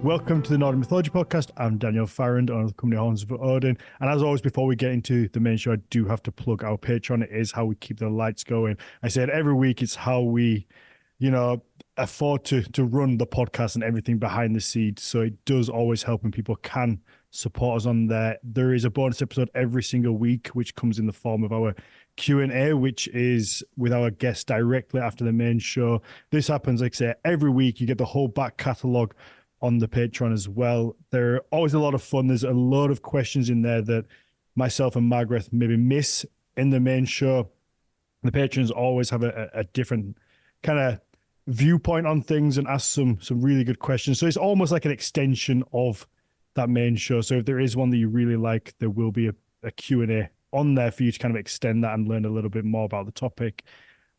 Welcome to the Nordic Mythology podcast. I'm Daniel Farrand on the company Horns of Odin. And as always, before we get into the main show, I do have to plug our Patreon. It is how we keep the lights going. I said every week, it's how we, afford to run the podcast and everything behind the scenes. So it does always help when people can support us on there. There is a bonus episode every single week, which comes in the form of our Q&A, which is with our guests directly after the main show. This happens, like I say, every week. You get the whole back catalogue on the Patreon as well. They're always a lot of fun. There's a lot of questions in there that myself and Margrethe maybe miss in the main show. The patrons always have a different kind of viewpoint on things and ask some really good questions. So it's almost like an extension of that main show. So if there is one that you really like, there will be a Q&A on there for you to kind of extend that and learn a little bit more about the topic.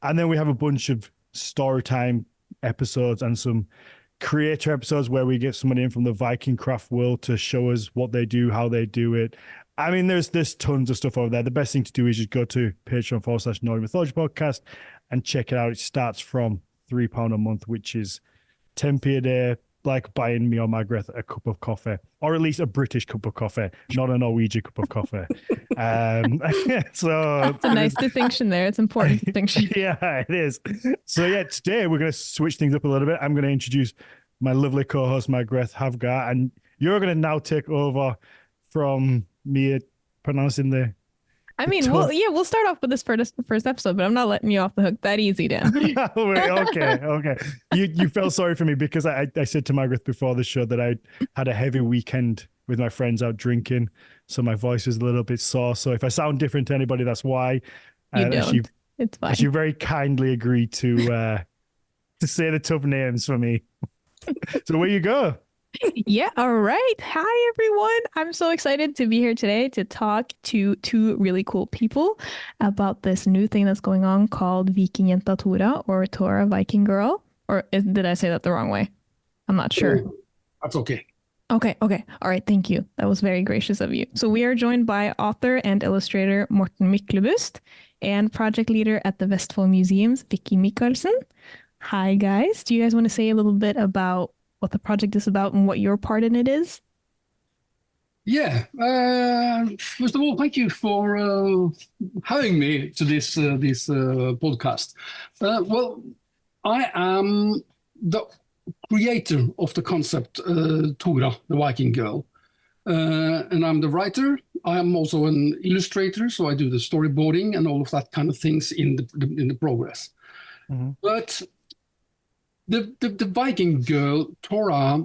And then we have a bunch of story time episodes and some creator episodes where we get somebody in from the Viking craft world to show us what they do, how they do it. I mean, there's tons of stuff over there. The best thing to do is just go to Patreon/Nordic Mythology Podcast and check it out. It starts from £3 a month, which is 10p a day, like buying me or Margrethe a cup of coffee, or at least a British cup of coffee, not a Norwegian cup of coffee. So that's a nice distinction there. It's an important distinction. Yeah, it is. So yeah, today we're going to switch things up a little bit. I'm going to introduce my lovely co-host Margrethe Havgar, and you're going to now take over from me pronouncing the. I mean, we'll start off with this first episode, but I'm not letting you off the hook that easy, Dan. Okay. You felt sorry for me because I said to Margrethe before the show that I had a heavy weekend with my friends out drinking, so my voice was a little bit sore. So if I sound different to anybody, that's why. You don't. It's fine. She very kindly agreed to say the tough names for me. So where you go? Yeah, all right. Hi, everyone. I'm so excited to be here today to talk to two really cool people about this new thing that's going on called Viking Tora, or Tora Viking Girl. Or did I say that the wrong way? I'm not sure. That's okay. Okay. All right. Thank you. That was very gracious of you. So we are joined by author and illustrator Morten Myklebust and project leader at the Vestfold Museums, Vicky Mikalsen. Hi, guys. Do you guys want to say a little bit about what the project is about and what your part in it is? Yeah. First of all, thank you for having me to this podcast. Well, I am the creator of the concept Tora, the Viking Girl. And I'm the writer. I am also an illustrator, so I do the storyboarding and all of that kind of things in the progress. Mm-hmm. But the Viking Girl, Tora,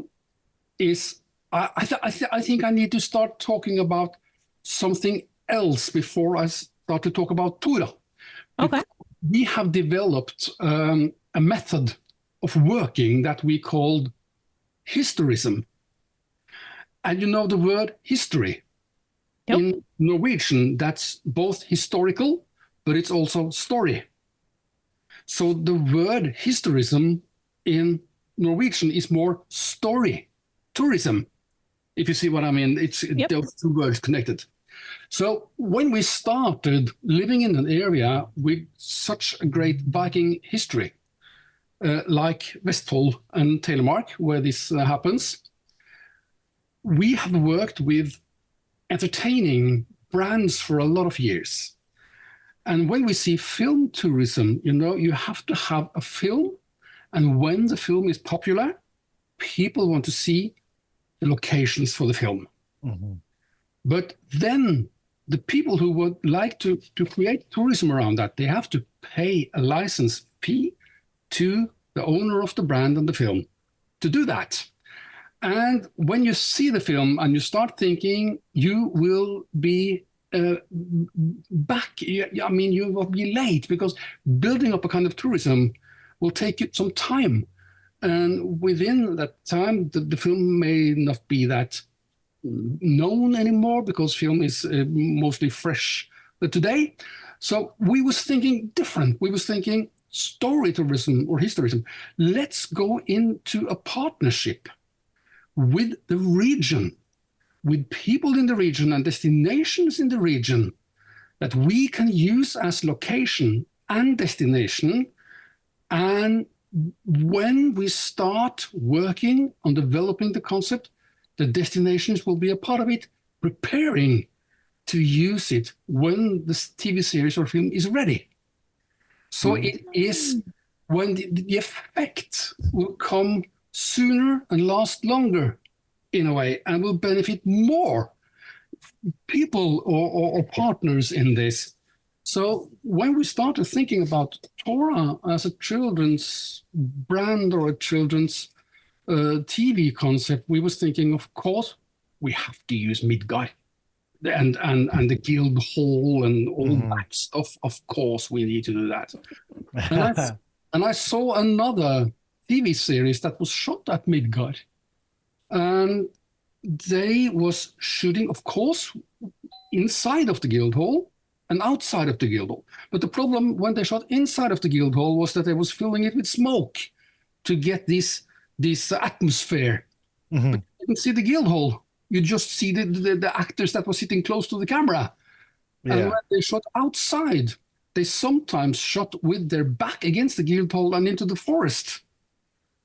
is, I think I need to start talking about something else before I start to talk about Tora. Okay. We have developed a method of working that we called historism. And you know the word history. Yep. In Norwegian, that's both historical, but it's also story. So the word historism in Norwegian is more story, tourism, if you see what I mean. It's those two words connected. So when we started living in an area with such a great Viking history, like Vestfold and Telemark, where this happens, we have worked with entertaining brands for a lot of years. And when we see film tourism, you have to have a film. And when the film is popular, people want to see the locations for the film. Mm-hmm. But then the people who would like to create tourism around that, they have to pay a license fee to the owner of the brand and the film to do that. And when you see the film and you start thinking, you will be back. I mean, you will be late because building up a kind of tourism will take you some time. And within that time, the film may not be that known anymore because film is mostly fresh today. So we was thinking different. We was thinking story tourism or historism. Let's go into a partnership with the region, with people in the region and destinations in the region that we can use as location and destination and when we start working on developing the concept, the destinations will be a part of it, preparing to use it when the TV series or film is ready. So it is when the effect will come sooner and last longer in a way, and will benefit more people or partners in this. So when we started thinking about Tora as a children's brand or a children's TV concept, we was thinking, of course, we have to use Midgard and the guild hall and all that stuff. Of course, we need to do that. And I saw another TV series that was shot at Midgard, and they was shooting, of course, inside of the guild hall and outside of the guild hall. But the problem when they shot inside of the guild hall was that they was filling it with smoke to get this atmosphere. But you didn't see the guild hall. You just see the actors that were sitting close to the camera. Yeah. And when they shot outside, they sometimes shot with their back against the guild hall and into the forest.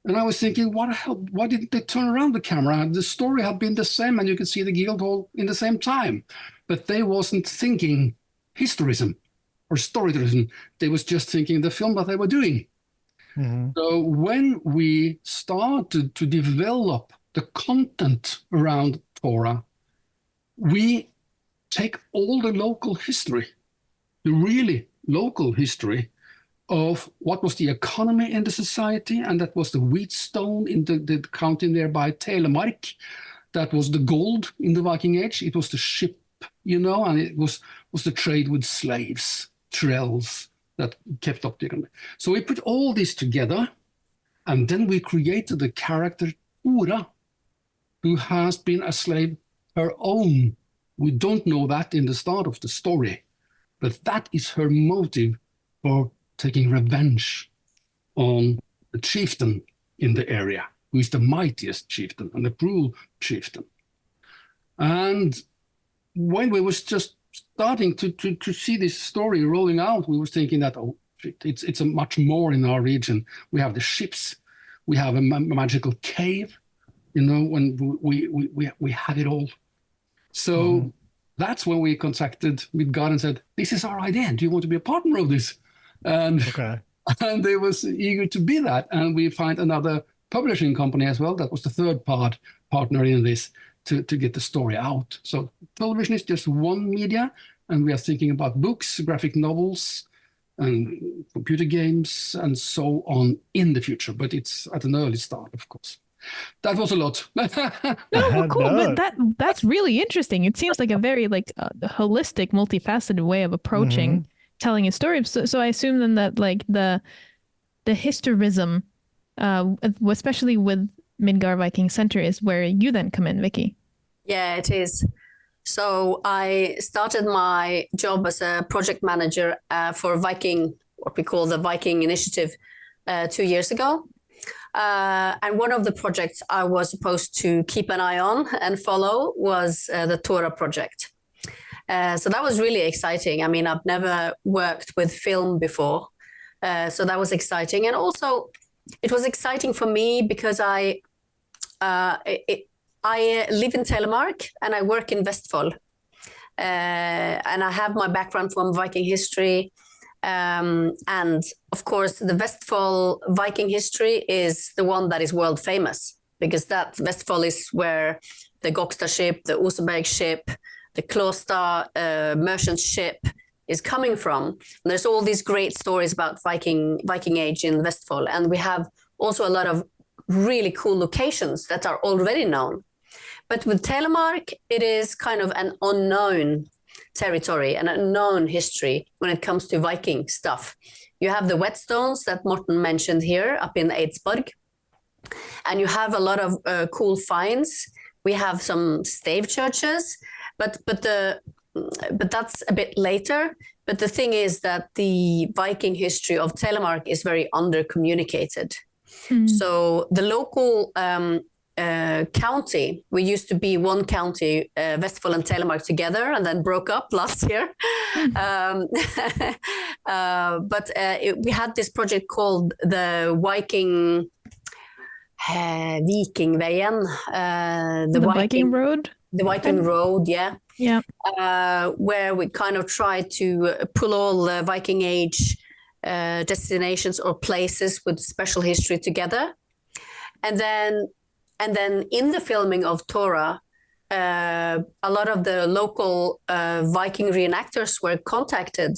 And I was thinking, what the hell? Why didn't they turn around the camera? The story had been the same, and you could see the guild hall in the same time. But they wasn't thinking historism or storytelling. They was just thinking the film that they were doing. So when we started to develop the content around Tora, we take all the local history, the really local history of what was the economy in the society, and that was the wheatstone in the county nearby Telemark. That was the gold in the Viking Age. It was the ship, and it was the trade with slaves, trells, that kept up the economy. So we put all this together, and then we created the character Tora, who has been a slave her own. We don't know that in the start of the story, but that is her motive for taking revenge on the chieftain in the area, who is the mightiest chieftain and the cruel chieftain. And when we was just starting to see this story rolling out, we were thinking that, it's a much more in our region. We have the ships, we have a magical cave, when we have it all. So that's when we contacted Midgard and said, this is our idea. Do you want to be a partner of this? And they was eager to be that. And we find another publishing company as well. That was the third partner in this to get the story out. So television is just one media, and we are thinking about books, graphic novels, and computer games, and so on in the future. But it's at an early start, of course. That was a lot. No, cool. But that's really interesting. It seems like a very holistic, multifaceted way of approaching telling a story. So I assume then that the historism, especially with Midgard Viking Center, is where you then come in, Vicky. Yeah, it is. So I started my job as a project manager for Viking, what we call the Viking Initiative, 2 years ago. And one of the projects I was supposed to keep an eye on and follow was the Tora project. So that was really exciting. I mean, I've never worked with film before. So that was exciting. And also it was exciting for me because I live in Telemark and I work in Vestfold. And I have my background from Viking history. And of course, the Vestfold Viking history is the one that is world famous, because that Vestfold is where the Gokstad ship, the Oseberg ship, the Klostad merchant ship is coming from. And there's all these great stories about Viking Age in Vestfold. And we have also a lot of really cool locations that are already known. But with Telemark, it is kind of an unknown territory, an unknown history when it comes to Viking stuff. You have the whetstones that Morten mentioned here up in Eidsborg, and you have a lot of cool finds. We have some stave churches, but that's a bit later. But the thing is that the Viking history of Telemark is very under-communicated. So the local county. We used to be one county, Vestfold and Telemark together, and then broke up last year. But we had this project called the Viking Vikingveien, the Viking Road. The Viking Road, yeah. Yeah. Where we kind of try to pull all the Viking Age destinations or places with special history together. And then in the filming of Tora, a lot of the local Viking reenactors were contacted,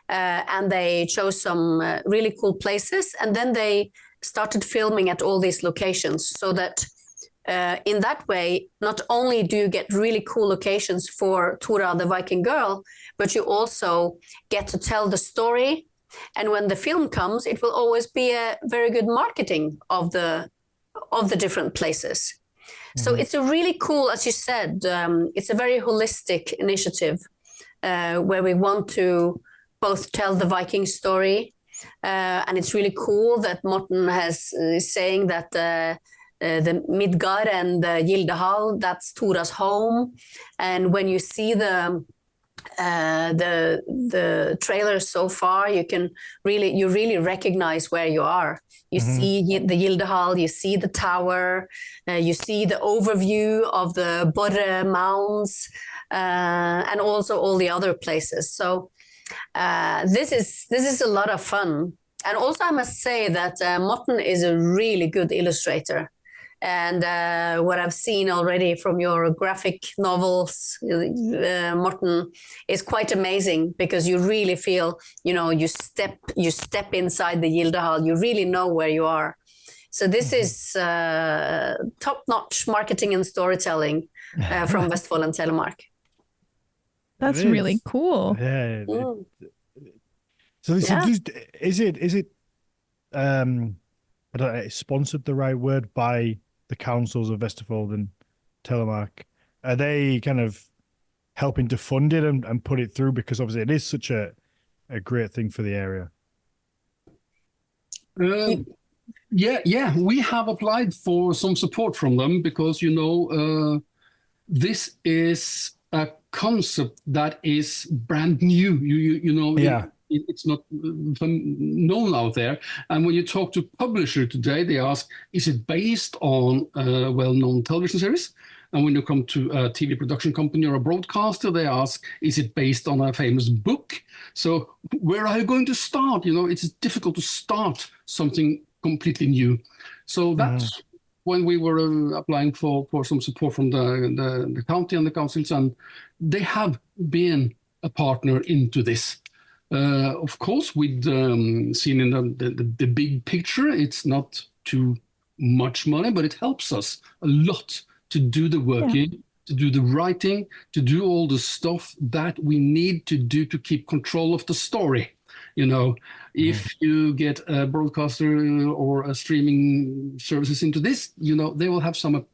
and they chose some really cool places. And then they started filming at all these locations, so that in that way, not only do you get really cool locations for Tora the Viking Girl, but you also get to tell the story. And when the film comes, it will always be a very good marketing of the different places. Mm-hmm. So it's a really cool, as you said, it's a very holistic initiative where we want to both tell the Viking story, and it's really cool that Morten is saying that the Midgard and the Gildehall, that's Tora's home. And when you see the trailers so far, you really recognize where you are. You see the Gildehall, you see the tower, you see the overview of the Borre Mounds, and also all the other places. So this is a lot of fun. And also I must say that Morten is a really good illustrator. And what I've seen already from your graphic novels, Morten, is quite amazing, because you really feel, you step inside the Gildehall, you really know where you are. So this is top-notch marketing and storytelling from Vestfold and Telemark. That's really cool. Yeah. So is it I don't know, sponsored the right word by the councils of Vestfold and Telemark? Are they kind of helping to fund it and put it through, because obviously it is such a great thing for the area? Yeah, we have applied for some support from them, because this is a concept that is brand new. It's not known out there. And when you talk to publisher today, they ask, is it based on a well-known television series? And when you come to a TV production company or a broadcaster, they ask, is it based on a famous book? So where are you going to start? It's difficult to start something completely new. So that's when we were applying for some support from the county and the councils, and they have been a partner into this. Of course, with seen in the big picture, it's not too much money, but it helps us a lot to do the working, to do the writing, to do all the stuff that we need to do to keep control of the story. If you get a broadcaster or a streaming services into this, they will have some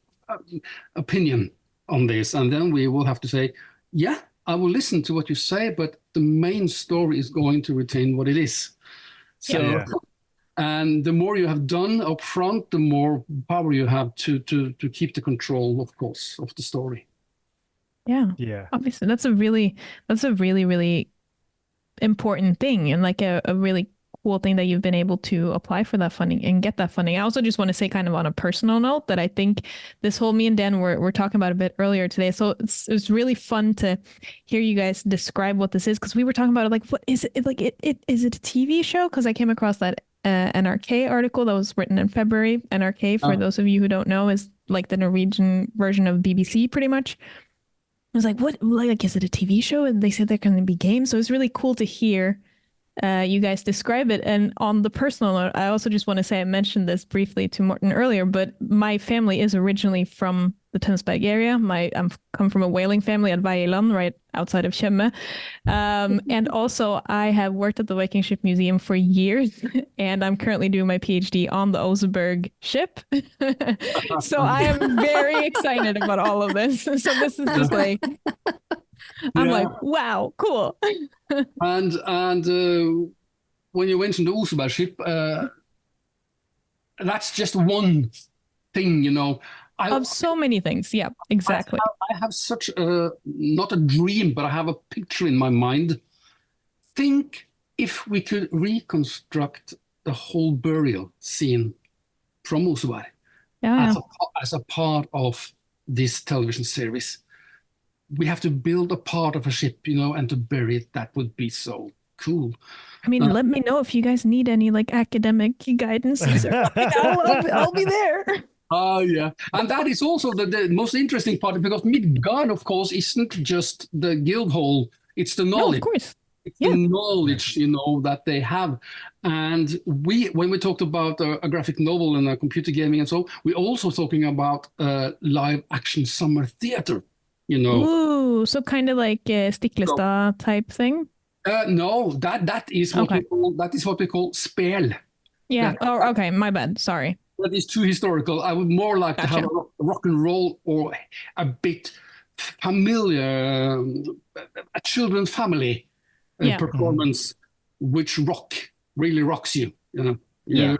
opinion on this, and then we will have to say, yeah, I will listen to what you say, but the main story is going to retain what it is. So, and the more you have done up front, the more power you have to keep the control, of course, of the story. Yeah. Obviously, that's a really, really important thing, and like a really cool thing that you've been able to apply for that funding and get that funding. I also just want to say, kind of on a personal note, that I think this whole, me and Dan were talking about a bit earlier today. So it's really fun to hear you guys describe what this is, because we were talking about it, like, what is it? Like, is it a TV show? Because I came across that NRK article that was written in February. NRK, for those of you who don't know, is like the Norwegian version of BBC, pretty much. I was like, what? Like, is it a TV show? And they said they're going to be games. So it's really cool to hear you guys describe it. And on the personal note, I also just want to say, I mentioned this briefly to Morten earlier, but my family is originally from the Tønsberg area. I'm come from a whaling family at Veiland, right outside of Tjøme. And also I have worked at the Viking Ship Museum for years, and I'm currently doing my PhD on the Oseberg ship. So I am very excited about all of this. So this is just like, I'm like, wow, cool. And when you mentioned the Oseberg ship, that's just one thing, of so many things. Yeah, exactly. I have such a, not a dream, but I have a picture in my mind. Think if we could reconstruct the whole burial scene from Oseberg Yeah. as a part of this television series. We have to build a part of a ship, and to bury it. That would be so cool. I mean, let me know if you guys need any like academic guidances or something. I'll be there. Oh, yeah. And that is also the most interesting part, because Midgard, of course, isn't just the guild hall. It's the No, knowledge. of course. It's the knowledge, that they have. And when we talked about a graphic novel and a computer gaming and so, we're also talking about live action summer theater, Ooh, so kind of like a Stiklestad type thing? No, that is what we call spel. Yeah. Okay. My bad. Sorry. That is too historical. I would more like to have a rock and roll or a bit familiar, a children's family performance, which really rocks you. Yeah.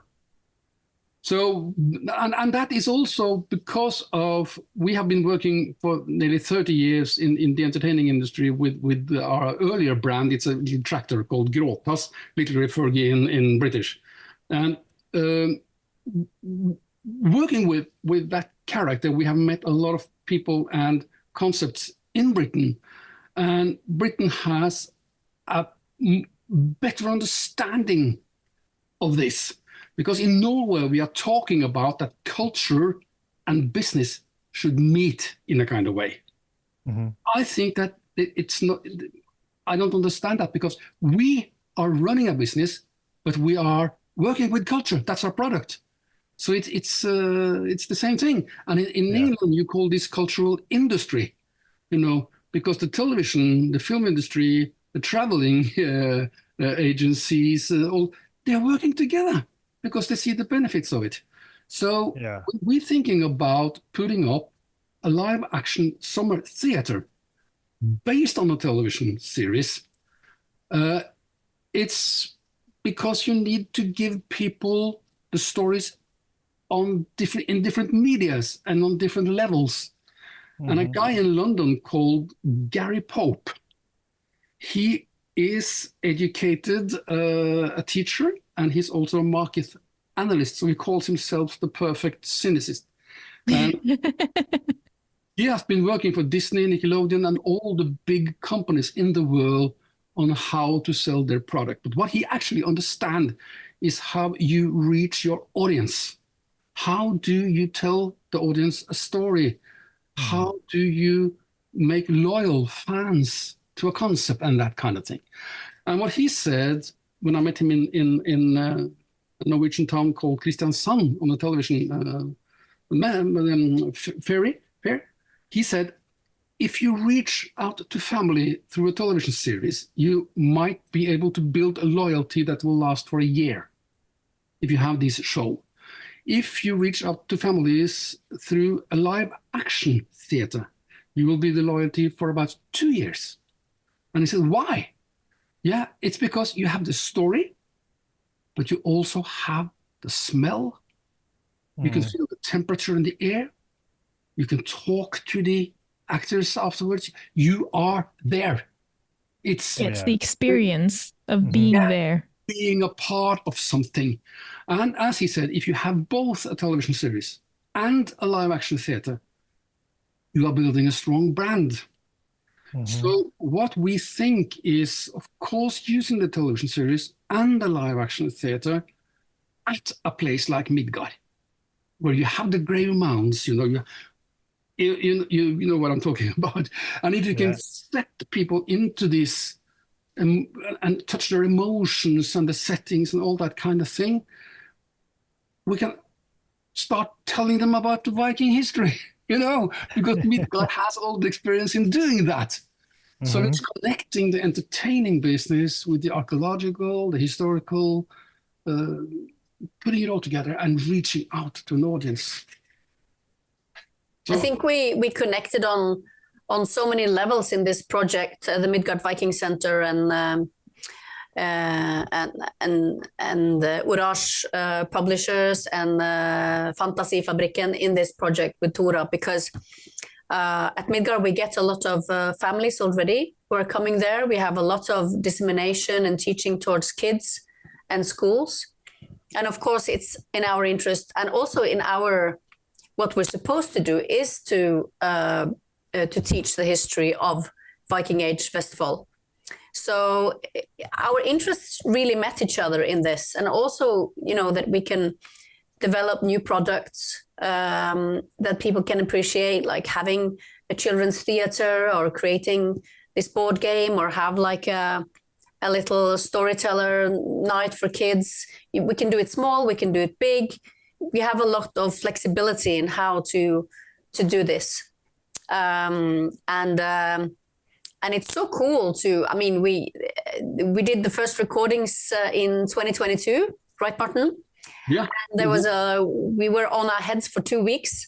So, and that is also because of, we have been working for nearly 30 years in the entertaining industry with our earlier brand. It's a little tractor called Gråtas, literally Fergie in British. And working with that character, we have met a lot of people and concepts in Britain. And Britain has a better understanding of this. Because in Norway, we are talking about that culture and business should meet in a kind of way. Mm-hmm. I think that it's not, I don't understand that, because we are running a business, but we are working with culture. That's our product. So it's the same thing. And in England, you call this cultural industry, because the television, the film industry, the traveling agencies, they're working together, because they see the benefits of it. So we're thinking about putting up a live action summer theater based on a television series. It's because you need to give people the stories in different medias and on different levels. Mm-hmm. And a guy in London called Gary Pope, he is educated, a teacher, and he's also a market analyst, so he calls himself the perfect cynicist. And he has been working for Disney, Nickelodeon, and all the big companies in the world on how to sell their product. But what he actually understands is how you reach your audience. How do you tell the audience a story? How do you make loyal fans to a concept and that kind of thing? And what he said when I met him in a Norwegian town called Kristiansand on the television fair, he said, if you reach out to family through a television series, you might be able to build a loyalty that will last for a year if you have this show. If you reach out to families through a live action theater, you will build the loyalty for about 2 years. And he said, why? Yeah, it's because you have the story, but you also have the smell. You can feel the temperature in the air. You can talk to the actors afterwards. You are there. It's the experience of being there. Being a part of something. And as he said, if you have both a television series and a live action theater, you are building a strong brand. Mm-hmm. So what we think is, of course, using the television series and the live action theater at a place like Midgard, where you have the grave mounds, you know what I'm talking about. And if you can set people into this and touch their emotions and the settings and all that kind of thing, we can start telling them about the Viking history, because Midgard has all the experience in doing that. Mm-hmm. So it's connecting the entertaining business with the archaeological, the historical, putting it all together and reaching out to an audience. So, I think we connected on so many levels in this project, the Midgard Viking Center, and Orange publishers and Fantasifabrikken in this project with Tora, because at Midgard we get a lot of families already who are coming there. We have a lot of dissemination and teaching towards kids and schools, and of course it's in our interest, and also in our what we're supposed to do is to teach the history of Viking Age Vestfold. So our interests really met each other in this, and also, you know, that we can develop new products that people can appreciate, like having a children's theater or creating this board game, or have like a little storyteller night for kids. We can do it small, we can do it big. We have a lot of flexibility in how to do this. And it's so cool to, I mean, we did the first recordings in 2022, right, Martin? Yeah. And there was we were on our heads for 2 weeks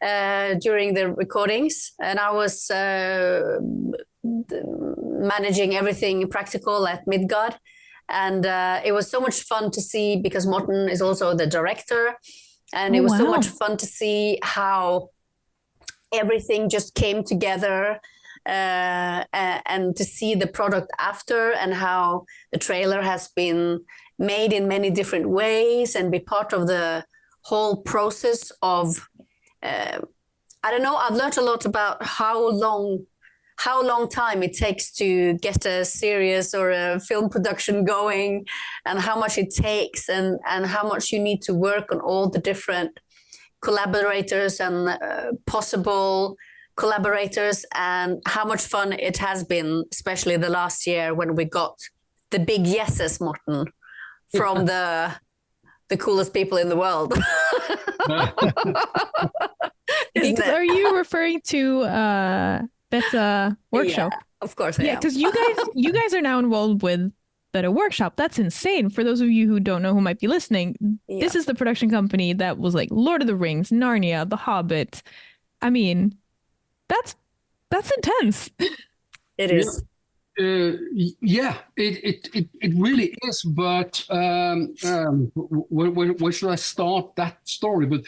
during the recordings, and I was managing everything practical at Midgard. And it was so much fun to see, because Morten is also the director, and it was so much fun to see how everything just came together, and to see the product after, and how the trailer has been made in many different ways, and be part of the whole process of, I don't know, I've learned a lot about how long time it takes to get a series or a film production going, and how much it takes, and how much you need to work on all the different collaborators and possible collaborators, and how much fun it has been, especially the last year when we got the big yeses, Morten, from the coolest people in the world. Are you referring to Beta Workshop? Yeah, of course I am. Because you guys are now involved with Beta Workshop. That's insane. For those of you who don't know, who might be listening, this is the production company that was like Lord of the Rings, Narnia, The Hobbit. I mean, that's intense. It is. It really is. But where should I start that story? But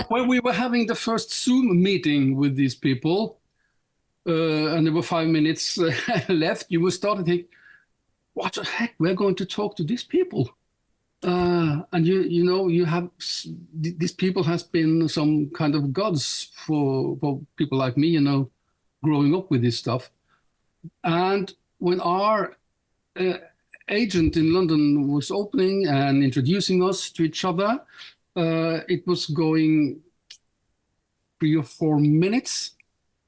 when we were having the first Zoom meeting with these people, and there were 5 minutes left, you were starting to think, what the heck? We're going to talk to these people. And you know, you have these people has been some kind of gods for people like me, you know, growing up with this stuff. And when our agent in London was opening and introducing us to each other, it was going 3 or 4 minutes,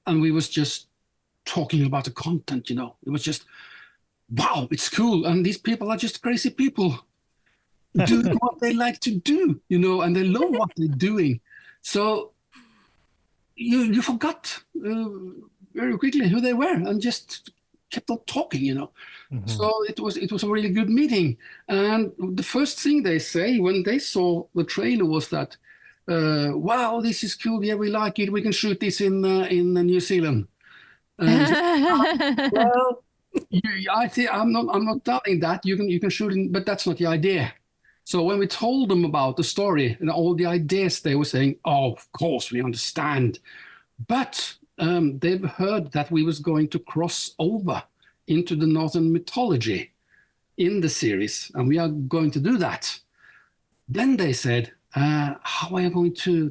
and we was just talking about the content, you know. It was just, wow, it's cool, and these people are just crazy people. Do what they like to do, you know, and they love what they're doing. So you forgot very quickly who they were, and just kept on talking, you know. Mm-hmm. So it was a really good meeting. And the first thing they say when they saw the trailer was that, wow, this is cool. Yeah, we like it. We can shoot this in New Zealand. Well, I think I'm not doubting that you can shoot it, but that's not the idea. So when we told them about the story and all the ideas, they were saying, oh, of course, we understand. But they've heard that we was going to cross over into the Northern mythology in the series, and we are going to do that. Then they said, how are you going to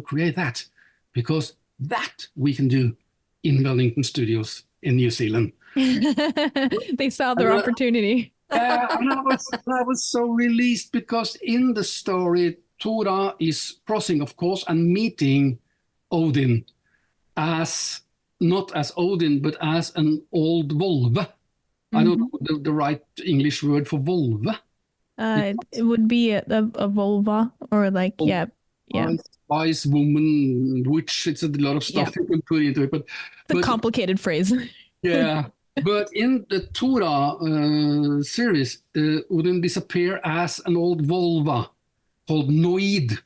create that? Because that we can do in Wellington Studios in New Zealand. They saw their opportunity. And I was so released, because in the story, Tora is crossing, of course, and meeting Odin as, not as Odin, but as an old wolf. Mm-hmm. I don't know the right English word for wolf. It would be a vulva, or like, yeah. Wise woman, witch, it's a lot of stuff you can put into it. But it's a complicated phrase. Yeah. But in the Tora series, Odin disappear as an old vulva called Noid,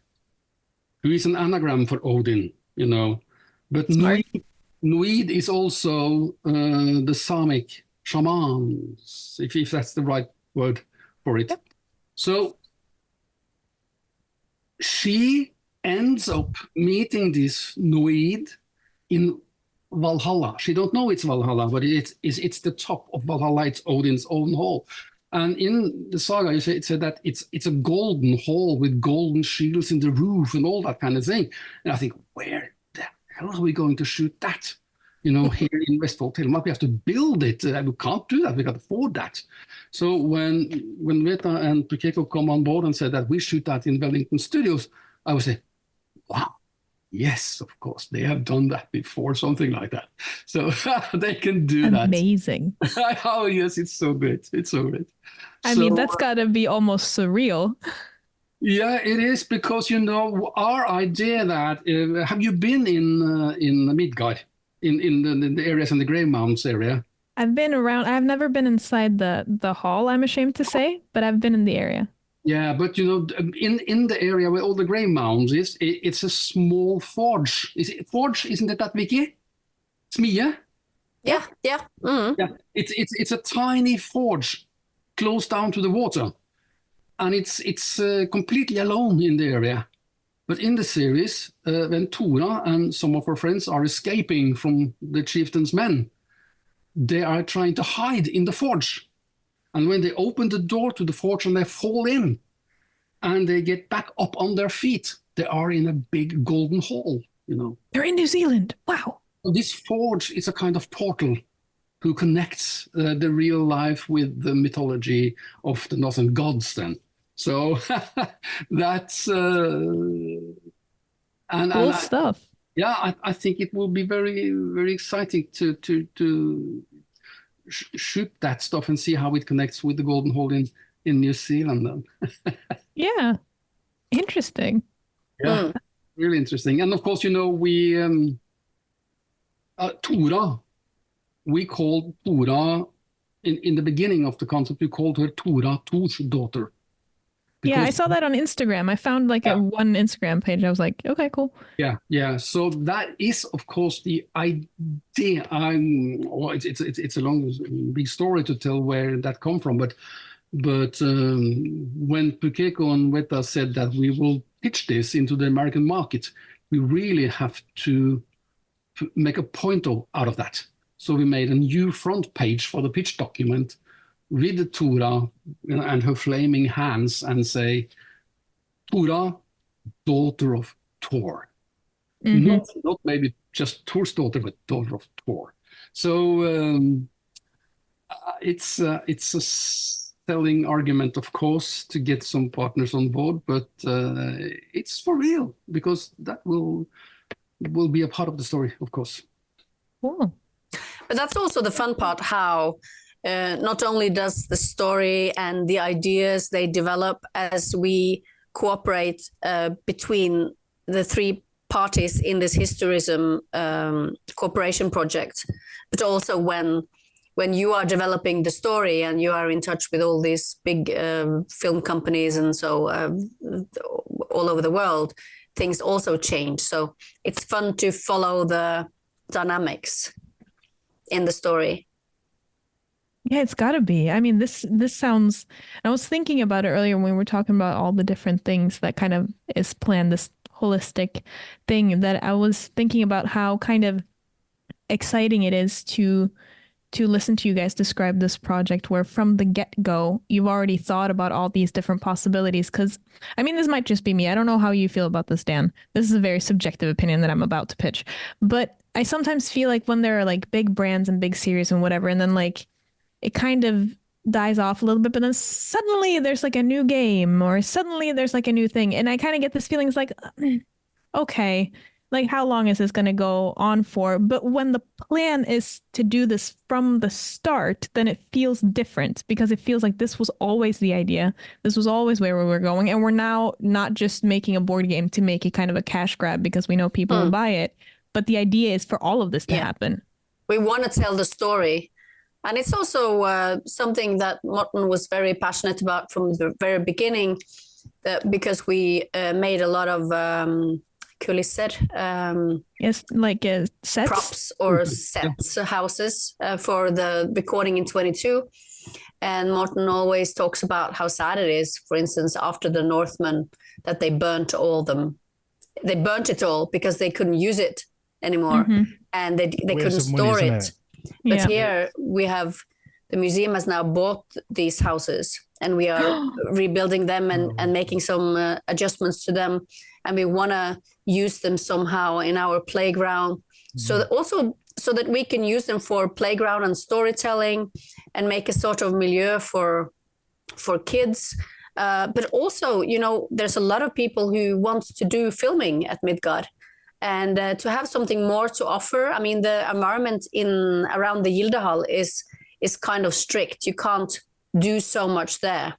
who is an anagram for Odin, you know. But Noid is also the Samic shamans, if that's the right word for it. Yep. So she ends up meeting this Noid in Valhalla. She don't know it's Valhalla, but it's the top of Valhalla. It's Odin's own hall. And in the saga, it said that it's a golden hall with golden shields in the roof and all that kind of thing. And I think, where the hell are we going to shoot that? You know, here in Vestfold, Telemark, we have to build it. We can't do that. We can't afford that. So when Veta and Pukeko come on board and said that we shoot that in Wellington Studios, I would say, wow, yes, of course, they have done that before, something like that. So they can do that. Amazing. Oh, yes, it's so great. It's so great. I mean, that's got to be almost surreal. Yeah, it is, because, you know, our idea that, have you been in Midgard, in the areas in the Grey Mountains area? I've been around. I've never been inside the hall, I'm ashamed to say, but I've been in the area. Yeah, but you know, in the area where all the Grey Mounds is, it's a small forge. Is it forge? Isn't it that, Vicky? Smie? Yeah, yeah. Mm. Yeah, it's a tiny forge close down to the water, and it's completely alone in the area. But in the series, when Tora and some of her friends are escaping from the chieftain's men, they are trying to hide in the forge. And when they open the door to the forge and they fall in, and they get back up on their feet, they are in a big golden hall, you know. They're in New Zealand. Wow. So this forge is a kind of portal who connects the real life with the mythology of the northern gods then. So that's... Cool stuff. Yeah, I think it will be very, very exciting to shoot that stuff and see how it connects with the Golden Hole in New Zealand then. Yeah. Interesting. Yeah, really interesting. And of course, you know, we Tora, we called Tora in the beginning of the concept, we called her Tora, Thor's daughter. Yeah, I saw that on Instagram. I found like one Instagram page. I was like, okay, cool. Yeah. So that is, of course, the idea. Well, it's a long, big story to tell where that come from. But when Pukeko and Veta said that we will pitch this into the American market, we really have to make a point out of that. So we made a new front page for the pitch document with Tora and her flaming hands and say, Tora, daughter of Thor. Not maybe just Thor's daughter, but daughter of Thor. So it's a selling argument, of course, to get some partners on board, but it's for real, because that will be a part of the story, of course. Cool. But that's also the fun part, how not only does the story and the ideas they develop as we cooperate between the three parties in this historism cooperation project, but also when you are developing the story and you are in touch with all these big film companies and so all over the world, things also change. So it's fun to follow the dynamics in the story. Yeah, it's got to be. I mean, this sounds, I was thinking about it earlier when we were talking about all the different things that kind of is planned, this holistic thing, that I was thinking about how kind of exciting it is to listen to you guys describe this project, where from the get-go, you've already thought about all these different possibilities. Because, I mean, this might just be me. I don't know how you feel about this, Dan. This is a very subjective opinion that I'm about to pitch. But I sometimes feel like when there are like big brands and big series and whatever, and then like it kind of dies off a little bit, but then suddenly there's like a new game, or suddenly there's like a new thing. And I kind of get this feeling, it's like, okay, like how long is this going to go on for? But when the plan is to do this from the start, then it feels different, because it feels like this was always the idea. This was always where we were going. And we're now not just making a board game to make it kind of a cash grab because we know people will buy it. But the idea is for all of this to happen. We want to tell the story. And it's also something that Morten was very passionate about from the very beginning, because we made a lot of kulisser, Yes, like sets. props or sets, houses for the recording in 22. And Morten always talks about how sad it is, for instance, after the Northmen, that they burnt all them. They burnt it all because they couldn't use it anymore, and they couldn't store it. But here we have, the museum has now bought these houses, and we are rebuilding them and making some adjustments to them. And we want to use them somehow in our playground. So that we can use them for playground and storytelling, and make a sort of milieu for kids. But also, you know, there's a lot of people who want to do filming at Midgard, and to have something more to offer. I mean, the environment around the Gildehall is kind of strict. You can't do so much there.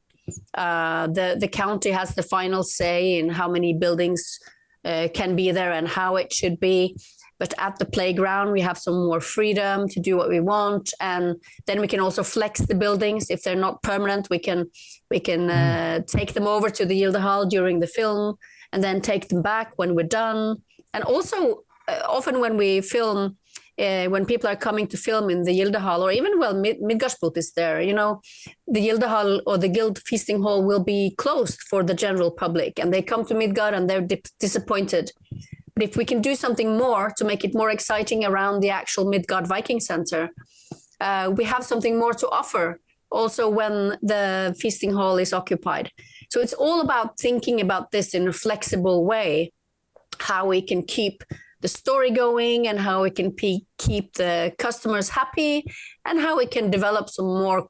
The county has the final say in how many buildings can be there and how it should be. But at the playground, we have some more freedom to do what we want, and then we can also flex the buildings. If they're not permanent, we can take them over to the Gildehall during the film, and then take them back when we're done. And also, often when we film, when people are coming to film in the Gildehall, or even Midgardsbot is there, you know, the Gildehall or the Guild Feasting Hall will be closed for the general public, and they come to Midgard and they're disappointed. But if we can do something more to make it more exciting around the actual Midgard Viking Center, we have something more to offer also when the feasting hall is occupied. So it's all about thinking about this in a flexible way, how we can keep the story going, and how we can keep the customers happy, and how we can develop some more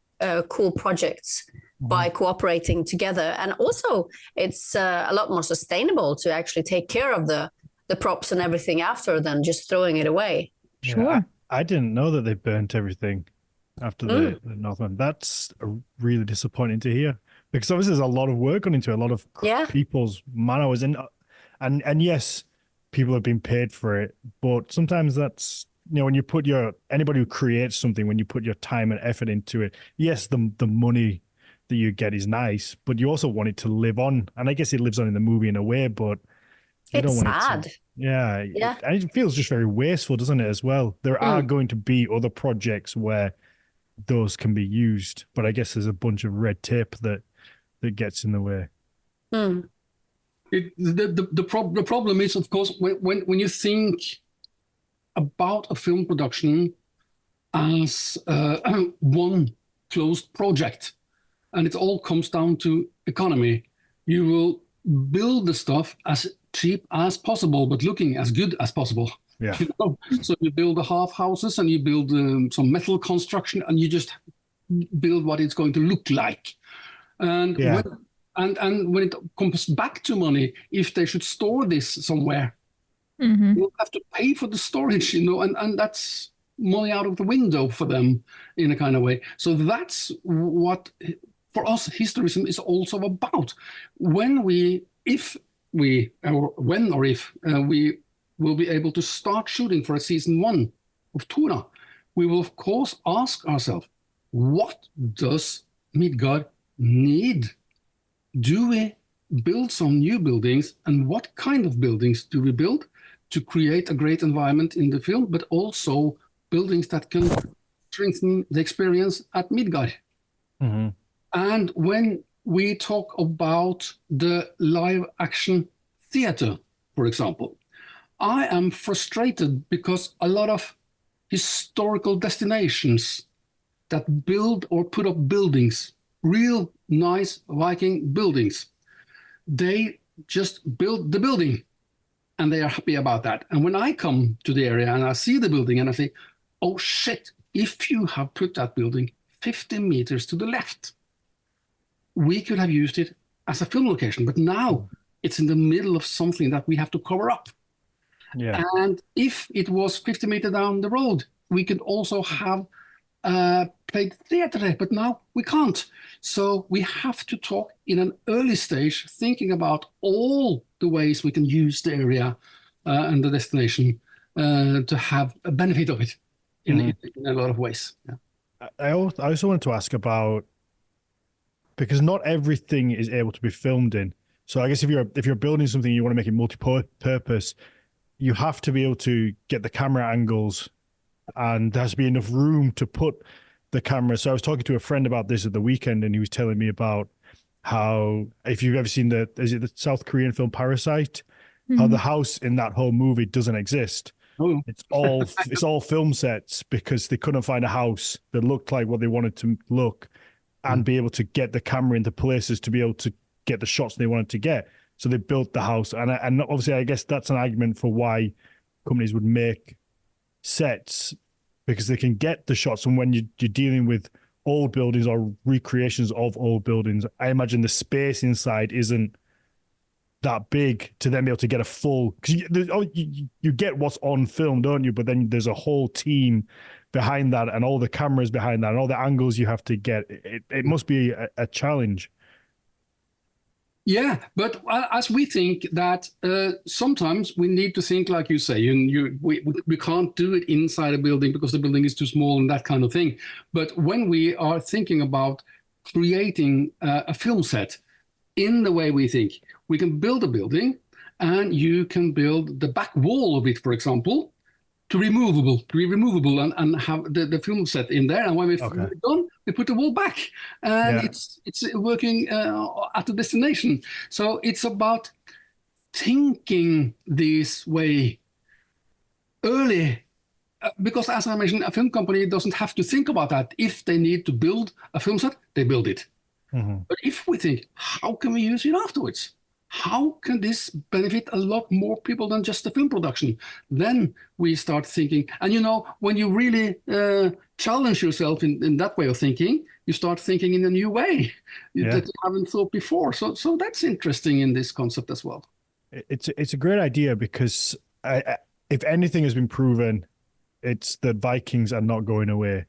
cool projects by cooperating together. And also, it's a lot more sustainable to actually take care of the props and everything after than just throwing it away. Yeah, Sure. I didn't know that they burnt everything after the Northman. That's really disappointing to hear, because obviously there's a lot of work gone into it, a lot of people's man hours, and yes, people have been paid for it, but sometimes that's, you know, when you put anybody who creates something, when you put your time and effort into it, yes, the money that you get is nice, but you also want it to live on, and I guess it lives on in the movie in a way, but it's sad. And it feels just very wasteful, doesn't it, as well? There are going to be other projects where those can be used, but I guess there's a bunch of red tape that gets in the way. The problem is, of course, when you think about a film production as one closed project, and it all comes down to economy, you will build the stuff as cheap as possible, but looking as good as possible. Yeah. You know? So you build the half houses, and you build some metal construction, and you just build what it's going to look like. And when it comes back to money, if they should store this somewhere, you'll have to pay for the storage, you know, and that's money out of the window for them in a kind of way. So that's what, for us, historism is also about. When we will be able to start shooting for a season 1 of Tora, we will of course ask ourselves, what does Midgard need? Do we build some new buildings, and what kind of buildings do we build to create a great environment in the film, but also buildings that can strengthen the experience at Midgard? And when we talk about the live action theater, for example, I am frustrated because a lot of historical destinations that build or put up buildings, real nice Viking buildings, they just build the building and they are happy about that. And when I come to the area and I see the building and I say, oh shit, if you have put that building 50 meters to the left, we could have used it as a film location, but now it's in the middle of something that we have to cover up. Yeah. And if it was 50 meters down the road, we could also have played theater, but now we can't. So we have to talk in an early stage, thinking about all the ways we can use the area and the destination to have a benefit of it in a lot of ways. Yeah. I also wanted to ask about, because not everything is able to be filmed in. So I guess if you're building something, you want to make it multi-purpose, you have to be able to get the camera angles, and there has to be enough room to put the camera. So I was talking to a friend about this at the weekend, and he was telling me about how, if you've ever seen the South Korean film Parasite, how the house in that whole movie doesn't exist. Oh. It's all film sets because they couldn't find a house that looked like what they wanted to look and be able to get the camera into places to be able to get the shots they wanted to get. So they built the house. And obviously, I guess that's an argument for why companies would make sets, because they can get the shots. And when you're dealing with old buildings or recreations of old buildings, I imagine the space inside isn't that big to then be able to get a full, because you get what's on film, don't you? But then there's a whole team behind that and all the cameras behind that and all the angles you have to get. It must be a challenge. Yeah, but as we think that sometimes we need to think, like you say, we can't do it inside a building because the building is too small and that kind of thing. But when we are thinking about creating a film set in the way we think, we can build a building and you can build the back wall of it, for example, to be removable and have the film set in there. And when we're done, we put the wall back, and it's working at the destination. So it's about thinking this way early, because as I mentioned, a film company doesn't have to think about that. If they need to build a film set, they build it. But if we think, how can we use it afterwards? How can this benefit a lot more people than just the film production? Then we start thinking, and when you really challenge yourself in that way of thinking, you start thinking in a new way that you haven't thought before. So that's interesting in this concept as well. It's a great idea, because if anything has been proven, it's that Vikings are not going away.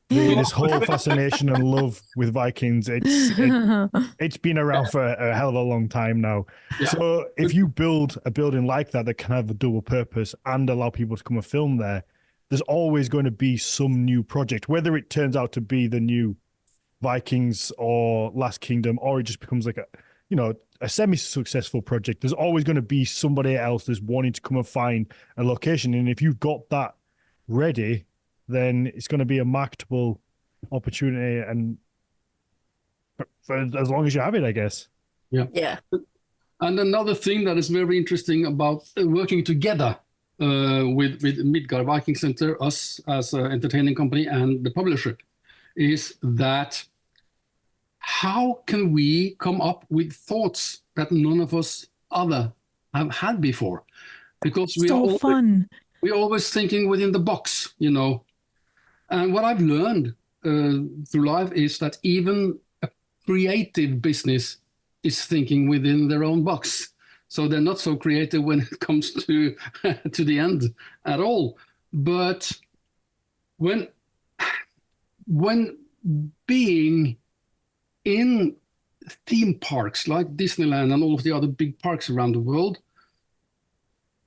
This whole fascination and love with Vikings, it's been around for a hell of a long time now. Yeah. So if you build a building like that can have a double purpose and allow people to come and film there, there's always going to be some new project, whether it turns out to be the new Vikings or Last Kingdom, or it just becomes like a semi-successful project. There's always going to be somebody else that's wanting to come and find a location. And if you've got that ready, then it's going to be a marketable opportunity, and for as long as you have it, I guess. Yeah. And another thing that is very interesting about working together with Midgard Viking Center, us as an entertaining company and the publisher, is that how can we come up with thoughts that none of us other have had before? Because we're always thinking within the box, And what I've learned through life is that even a creative business is thinking within their own box. So they're not so creative when it comes to the end at all. But when being in theme parks like Disneyland and all of the other big parks around the world,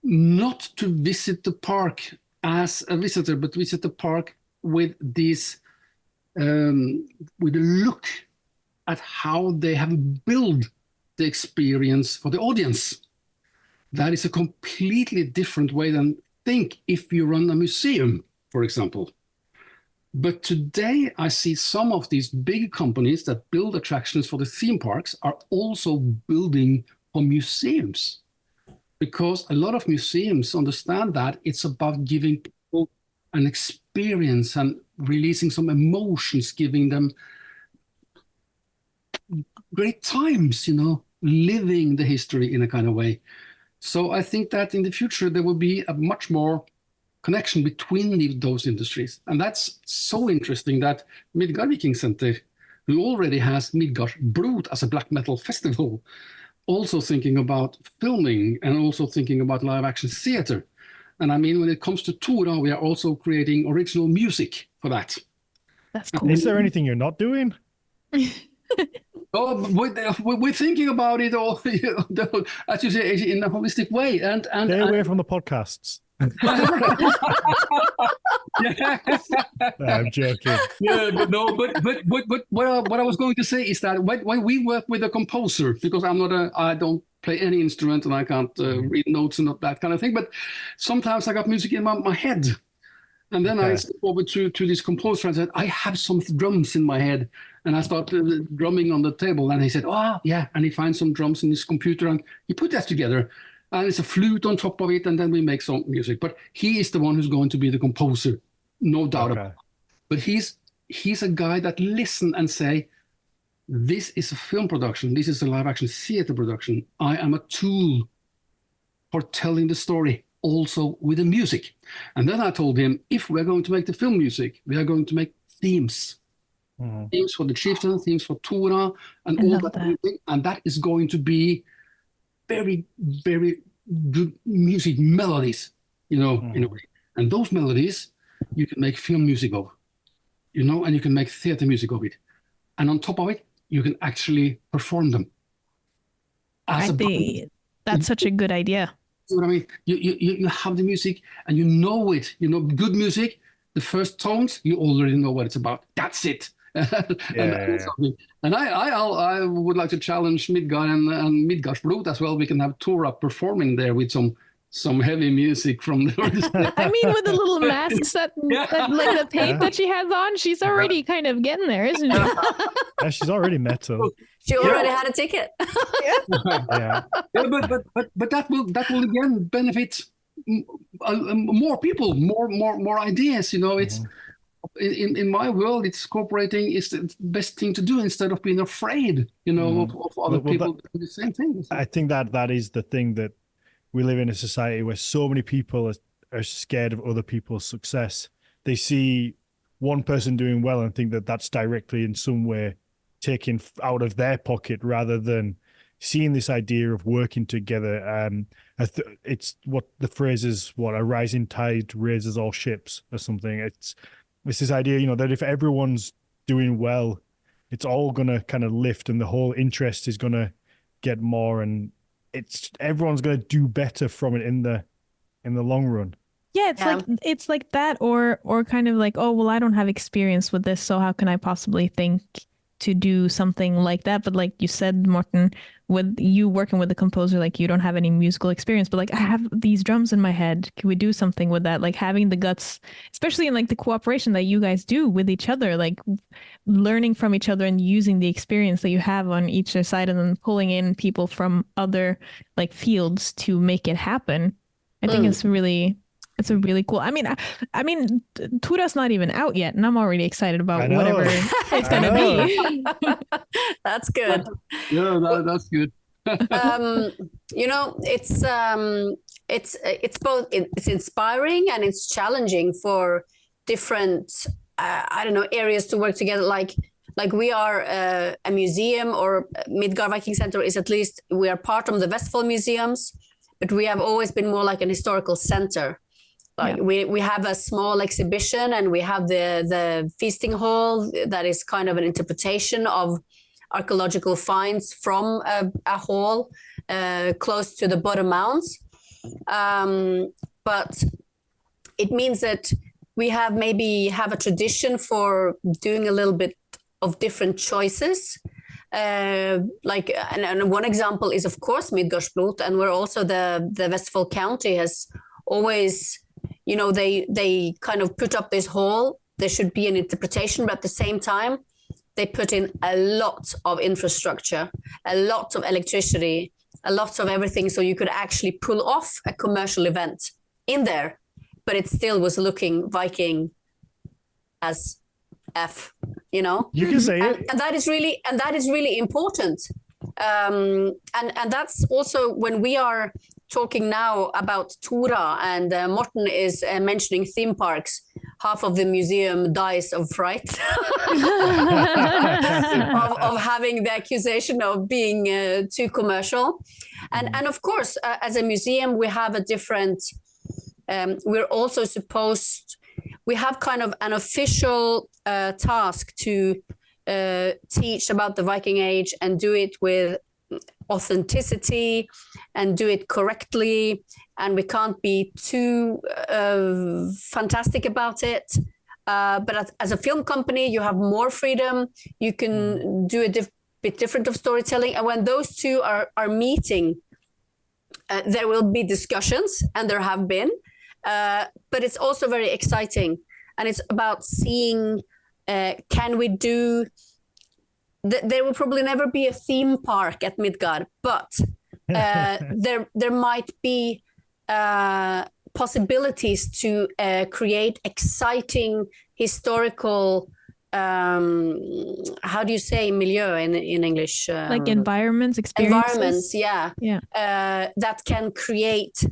not to visit the park as a visitor, but visit the park with this, with a look at how they have built the experience for the audience. That is a completely different way than think if you run a museum, for example. But today I see some of these big companies that build attractions for the theme parks are also building for museums, because a lot of museums understand that it's about giving people an experience and releasing some emotions, giving them great times, living the history in a kind of way. So I think that in the future there will be a much more connection between those industries. And that's so interesting that Midgard Viking Center, who already has Midgard Blod as a black metal festival, also thinking about filming and also thinking about live action theater. And I mean, when it comes to Tora, we are also creating original music for that. That's cool. Is there anything you're not doing? We're thinking about it all, as you say, in a holistic way. And stay away from the podcasts. I'm joking. Yeah, but no, but what I was going to say is that when we work with a composer, because I don't play any instrument and I can't read notes and that kind of thing, but sometimes I got music in my head. And then I stepped over to this composer and said, I have some drums in my head. And I started drumming on the table. And he said, oh, yeah. And he finds some drums in his computer and he put that together. And it's a flute on top of it. And then we make some music. But he is the one who's going to be the composer, no doubt about it. But he's a guy that listen and say, this is a film production. This is a live action theater production. I am a tool for telling the story, also with the music. And then I told him, if we're going to make the film music, we are going to make themes. Themes for the chieftain, themes for Tora, and all that. And that is going to be very, very good music melodies, in a way. And those melodies, you can make film music of, and you can make theater music of it. And on top of it, you can actually perform them. I think that's such a good idea. You know what I mean? You have the music and you know it. Good music, the first tones, you already know what it's about. That's it. And I would like to challenge Midgard and Midgardblot as well. We can have Tora performing there with some heavy music from the I mean, with the little masks that like the paint that she has on, she's already kind of getting there, isn't she? Yeah, she's already metal. She already had a ticket. But that will again benefit more people, more ideas. It's in my world, it's cooperating is the best thing to do instead of being afraid, of other people doing the same thing. I think that is the thing, that we live in a society where so many people are scared of other people's success. They see one person doing well and think that that's directly in some way taken out of their pocket, rather than seeing this idea of working together. It's what the phrase is, a rising tide raises all ships or something. It's this idea, that if everyone's doing well, it's all going to kind of lift and the whole interest is going to get more, and everyone's going to do better from it in the long run. Yeah, it's like that, or kind of like, oh, well, I don't have experience with this, so how can I possibly think to do something like that? But like you said, Morten, with you working with the composer, like you don't have any musical experience, but like, I have these drums in my head. Can we do something with that? Like having the guts, especially in like the cooperation that you guys do with each other, like learning from each other and using the experience that you have on each side, and then pulling in people from other like fields to make it happen. I think it's a really cool. I mean, Tora's not even out yet, and I'm already excited about whatever it's gonna be. That's good. Yeah, that's good. It's both. It's inspiring and it's challenging for different, areas to work together. Like we are a museum, or Midgard Viking Center is, at least we are part of the Vestfold museums, but we have always been more like an historical center. Like we have a small exhibition, and we have the feasting hall that is kind of an interpretation of archaeological finds from a hall close to the Bottom Mounds. But it means that we have a tradition for doing a little bit of different choices. And one example is, of course, Midgardblot, and where also the Vestfold County has always, they kind of put up this hall. There should be an interpretation, but at the same time, they put in a lot of infrastructure, a lot of electricity, a lot of everything, so you could actually pull off a commercial event in there, but it still was looking Viking as F, You can say it. And that is really important. And that's also when we are talking now about Tora, and Morten is mentioning theme parks. Half of the museum dies of fright of having the accusation of being too commercial. And of course, as a museum, we have a different, we're also we have kind of an official task to teach about the Viking Age and do it with authenticity and do it correctly, and we can't be too fantastic about it. But as a film company, you have more freedom. You can do a bit different of storytelling, and when those two are meeting, there will be discussions, and there have been. But it's also very exciting, and it's about seeing, can we do. There will probably never be a theme park at Midgard, but there might be possibilities to create exciting historical, how do you say milieu in English? Like environments, experiences. Environments, that can create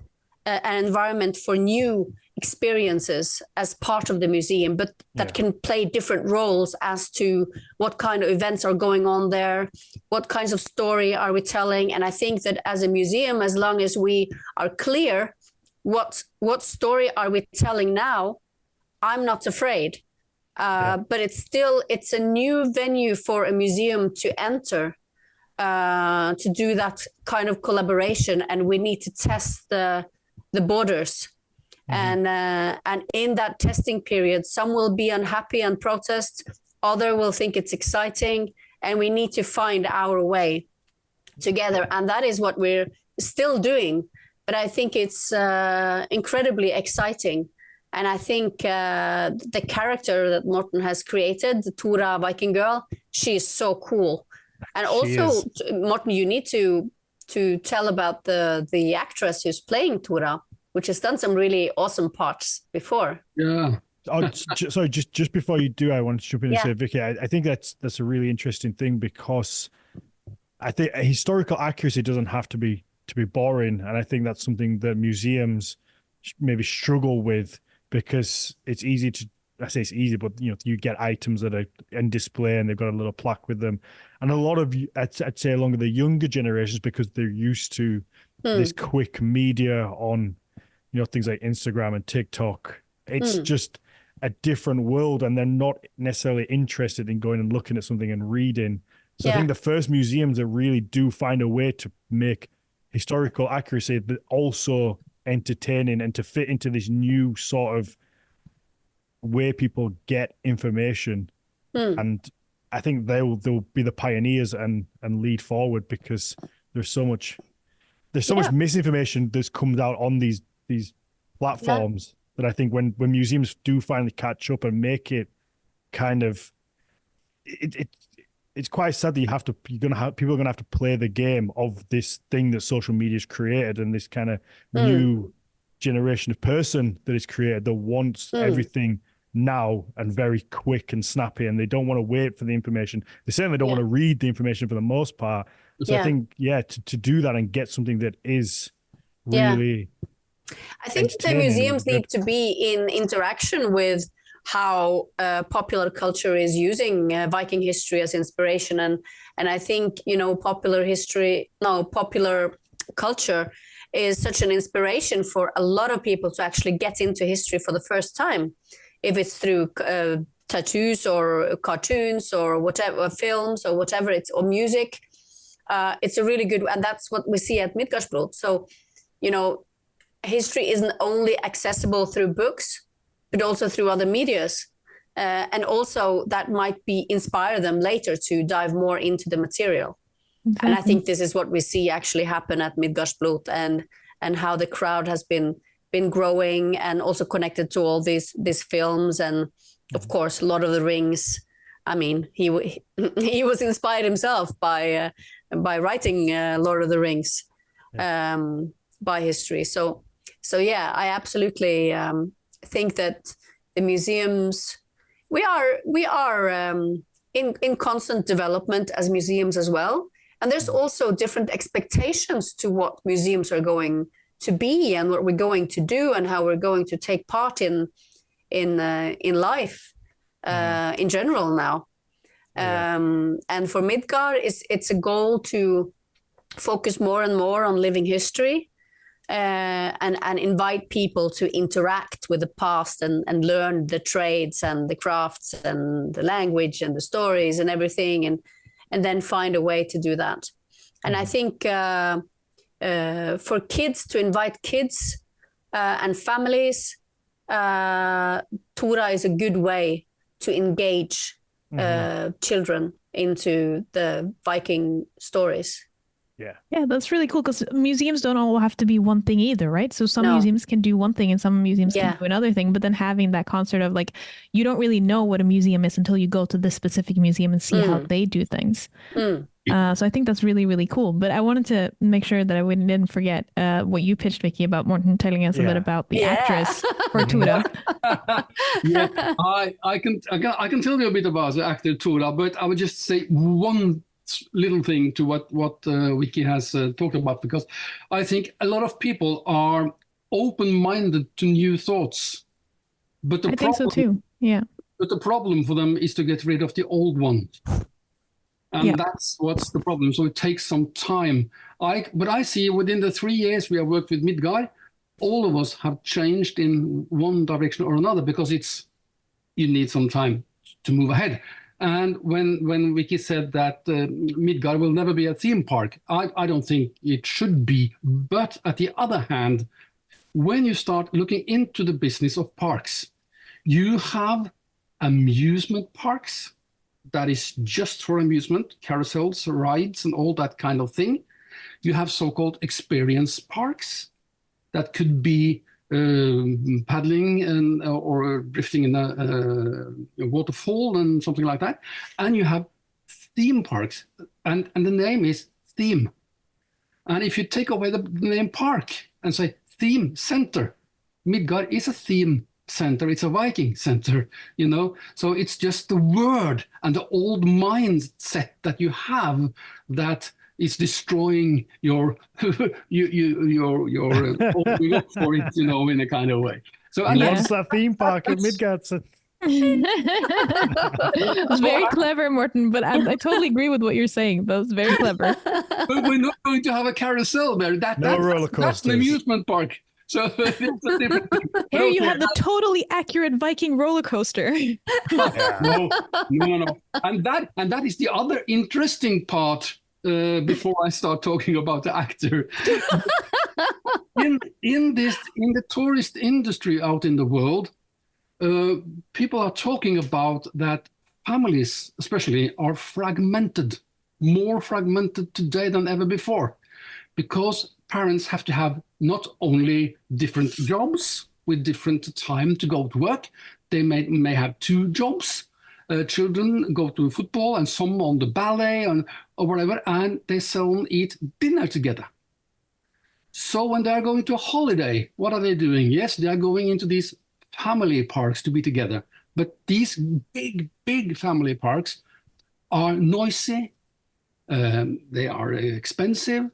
an environment for new experiences as part of the museum, but that can play different roles as to what kind of events are going on there, what kinds of story are we telling. And I think that as a museum, as long as we are clear what story are we telling now, I'm not afraid. But it's a new venue for a museum to enter, to do that kind of collaboration, and we need to test the borders. And in that testing period, some will be unhappy and protest, other will think it's exciting, and we need to find our way together. And that is what we're still doing. But I think it's incredibly exciting. And I think the character that Morten has created, the Tora Viking Girl, she is so cool. And also, Morten, you need to tell about the actress who's playing Tora, which has done some really awesome parts before. Yeah. Sorry, just before you do, I want to jump in and say, Vicky, I think that's a really interesting thing, because I think historical accuracy doesn't have to be boring, and I think that's something that museums maybe struggle with, because it's easy to. I say it's easy, but you get items that are in display and they've got a little plaque with them, and a lot of I'd say along with the younger generations, because they're used to this quick media on things like Instagram and TikTok. It's just a different world, and they're not necessarily interested in going and looking at something and reading. So I think the first museums that really do find a way to make historical accuracy, but also entertaining and to fit into this new sort of way people get information. And I think they'll be the pioneers and lead forward, because there's so much misinformation that's comes out on these platforms that I think when museums do finally catch up and make it kind of it's quite sad that people are gonna have to play the game of this thing that social media's created, and this kind of new generation of person that is created that wants everything now and very quick and snappy, and they don't want to wait for the information. They certainly don't want to read the information for the most part. So I think to do that and get something that is really I think the museums need to be in interaction with how popular culture is using Viking history as inspiration, and I think popular culture is such an inspiration for a lot of people to actually get into history for the first time, if it's through tattoos or cartoons or whatever, films or whatever, or music. It's a really good, and that's what we see at Myklebust. So history isn't only accessible through books, but also through other medias. And also that might inspire them later to dive more into the material. Mm-hmm. And I think this is what we see actually happen at Myklebust, and how the crowd has been growing, and also connected to all these films, and of course Lord of the Rings. I mean, he was inspired himself by writing Lord of the Rings by history. So yeah, I absolutely think that the museums, we are in constant development as museums as well. And there's also different expectations to what museums are going to be, and what we're going to do, and how we're going to take part in life in general now. And for Midgard, it's a goal to focus more and more on living history, and invite people to interact with the past, and learn the trades and the crafts and the language and the stories and everything, and then find a way to do that. And I think for kids, to invite kids and families, Tora is a good way to engage children into the Viking stories. Yeah, that's really cool because museums don't all have to be one thing either, right? So some No. museums can do one thing and some museums can do another thing, but then having that concert of like, you don't really know what a museum is until you go to this specific museum and see how they do things. So I think that's really, really cool. But I wanted to make sure that I didn't forget what you pitched, Vicky, about Morten telling us a bit about the actress for Tora. I can tell you a bit about the actor Tora, but I would just say one little thing to what Vicky has talked about, because I think a lot of people are open-minded to new thoughts, but I think so too. Yeah. But the problem for them is to get rid of the old one, and that's what's the problem. So it takes some time. But I see within the 3 years we have worked with Midgard, all of us have changed in one direction or another, because you need some time to move ahead. And when Vicky said that Midgard will never be a theme park, I don't think it should be. But at the other hand, when you start looking into the business of parks, you have amusement parks that is just for amusement, carousels, rides, and all that kind of thing. You have so-called experience parks that could be paddling or drifting in a waterfall and something like that. And you have theme parks, and the name is theme. And if you take away the name park and say theme center, Midgard is a theme center. It's a Viking center, So it's just the word and the old mindset that you have that is destroying your look for it, in a kind of way. So and what's that theme park at Midgard? It's very clever, Morten, but I totally agree with what you're saying. That was very clever. But we're not going to have a carousel there. That's an amusement park. So it's a different thing. Here you have the totally accurate Viking roller coaster. No. And that is the other interesting part. Before I start talking about the actor, in the tourist industry out in the world, people are talking about that families, especially, are fragmented, more fragmented today than ever before, because parents have to have not only different jobs with different time to go to work, they may have 2 jobs. Children go to football and some on the ballet or whatever, and they seldom eat dinner together. So when they are going to a holiday, what are they doing? Yes, they are going into these family parks to be together. But these big, big family parks are noisy, they are expensive,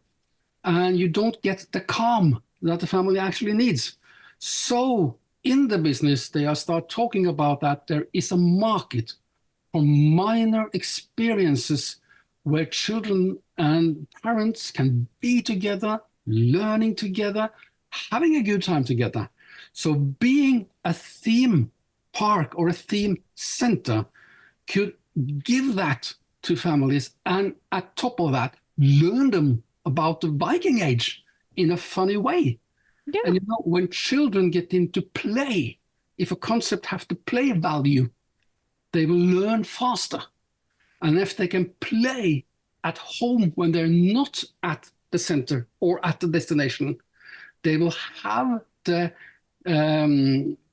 and you don't get the calm that the family actually needs. So in the business, they start talking about that there is a market for minor experiences where children and parents can be together, learning together, having a good time together. So being a theme park or a theme center could give that to families, and at top of that, learn them about the Viking Age in a funny way. Yeah. And when children get into play, if a concept has the play value, they will learn faster. And if they can play at home when they're not at the center or at the destination, they will have the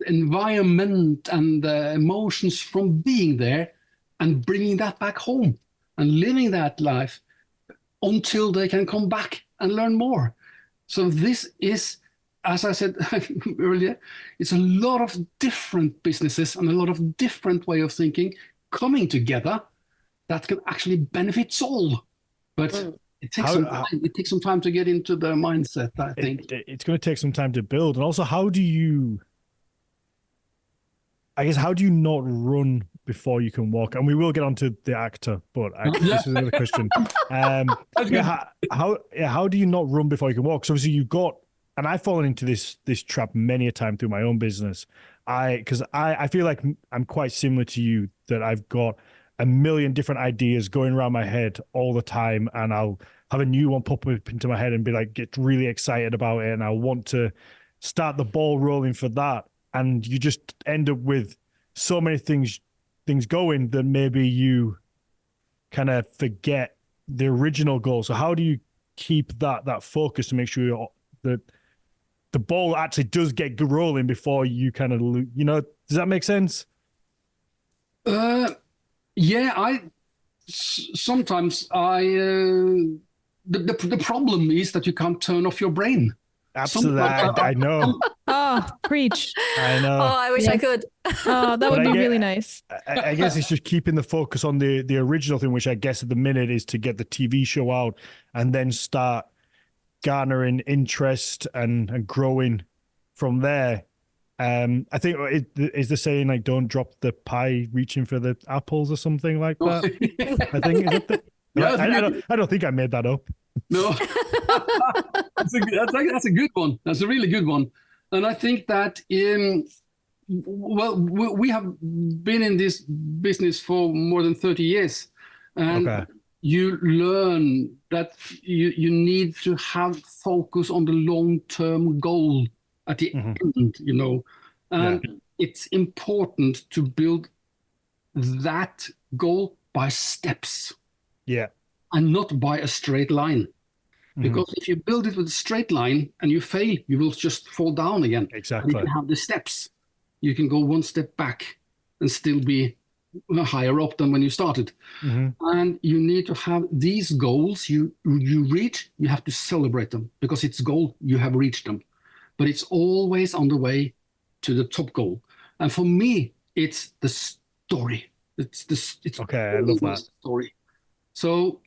environment and the emotions from being there and bringing that back home and living that life until they can come back and learn more. So this is, as I said earlier, it's a lot of different businesses and a lot of different way of thinking coming together that can actually benefit us all. But it takes some time. It takes some time to get into the mindset, I think. It's going to take some time to build. And also, how do you not run before you can walk? And we will get onto the actor, but this is another question. How do you not run before you can walk? So obviously you've got, and I've fallen into this trap many a time through my own business. Because I feel like I'm quite similar to you, that I've got a million different ideas going around my head all the time, and I'll have a new one pop up into my head and be like, get really excited about it. And I want to start the ball rolling for that. And you just end up with so many things going that maybe you kind of forget the original goal. So how do you keep that focus to make sure that the ball actually does get rolling before you kind of, does that make sense? Yeah, sometimes the problem is that you can't turn off your brain. Absolutely, I know. Oh, preach. I know. Oh, I wish I could. Oh, that would be really nice. I guess it's just keeping the focus on the original thing, which I guess at the minute is to get the TV show out and then start garnering interest and growing from there. I think is the saying like don't drop the pie reaching for the apples or something like that. I think is it I don't think I made that up. No, that's a good one. That's a really good one. And I think that we have been in this business for more than 30 years, and you learn that you need to have focus on the long-term goal at the end, and it's important to build that goal by steps. Yeah. And not by a straight line. Because if you build it with a straight line and you fail, you will just fall down again. Exactly. But if you have the steps, you can go one step back and still be higher up than when you started. And you need to have these goals you reach, you have to celebrate them because it's goal, you have reached them. But it's always on the way to the top goal. And for me, it's the story. It's I love that story. So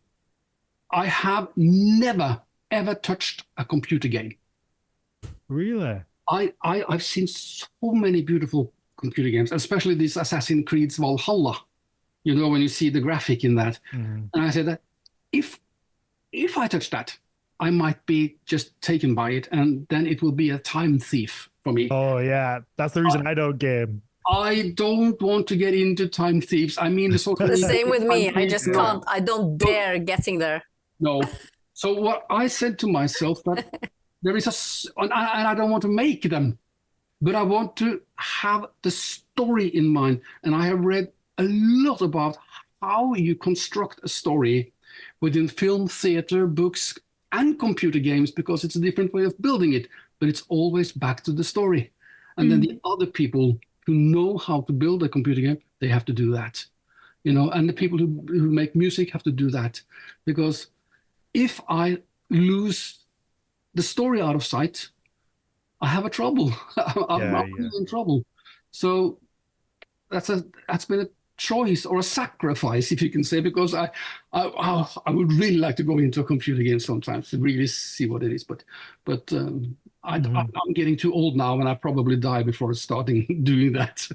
I have never, ever touched a computer game. Really? I've seen so many beautiful computer games, especially this Assassin's Creed Valhalla, when you see the graphic in that. And I said that if I touch that, I might be just taken by it, and then it will be a time thief for me. Oh, yeah. That's the reason I don't game. I don't want to get into time thieves. I mean, the same with me. I just can't. I don't dare getting there. No. So what I said to myself that there is and I don't want to make them, but I want to have the story in mind. And I have read a lot about how you construct a story within film, theater, books, and computer games, because it's a different way of building it, but it's always back to the story. And then the other people who know how to build a computer game, they have to do that, and the people who make music have to do that, because if I lose the story out of sight, I have a trouble. I'm in trouble. So that's been a choice or a sacrifice, if you can say, because I would really like to go into a computer game sometimes to really see what it is, but I'm getting too old now, and I probably die before starting doing that.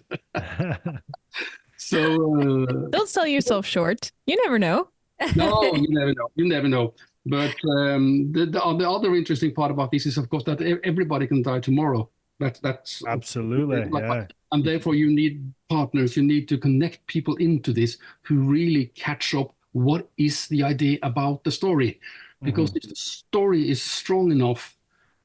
So don't sell yourself short. You never know. No, you never know. You never know. But the other interesting part about this is, of course, that everybody can die tomorrow. That's absolutely, yeah. And therefore, you need partners. You need to connect people into this who really catch up. What is the idea about the story? Because if the story is strong enough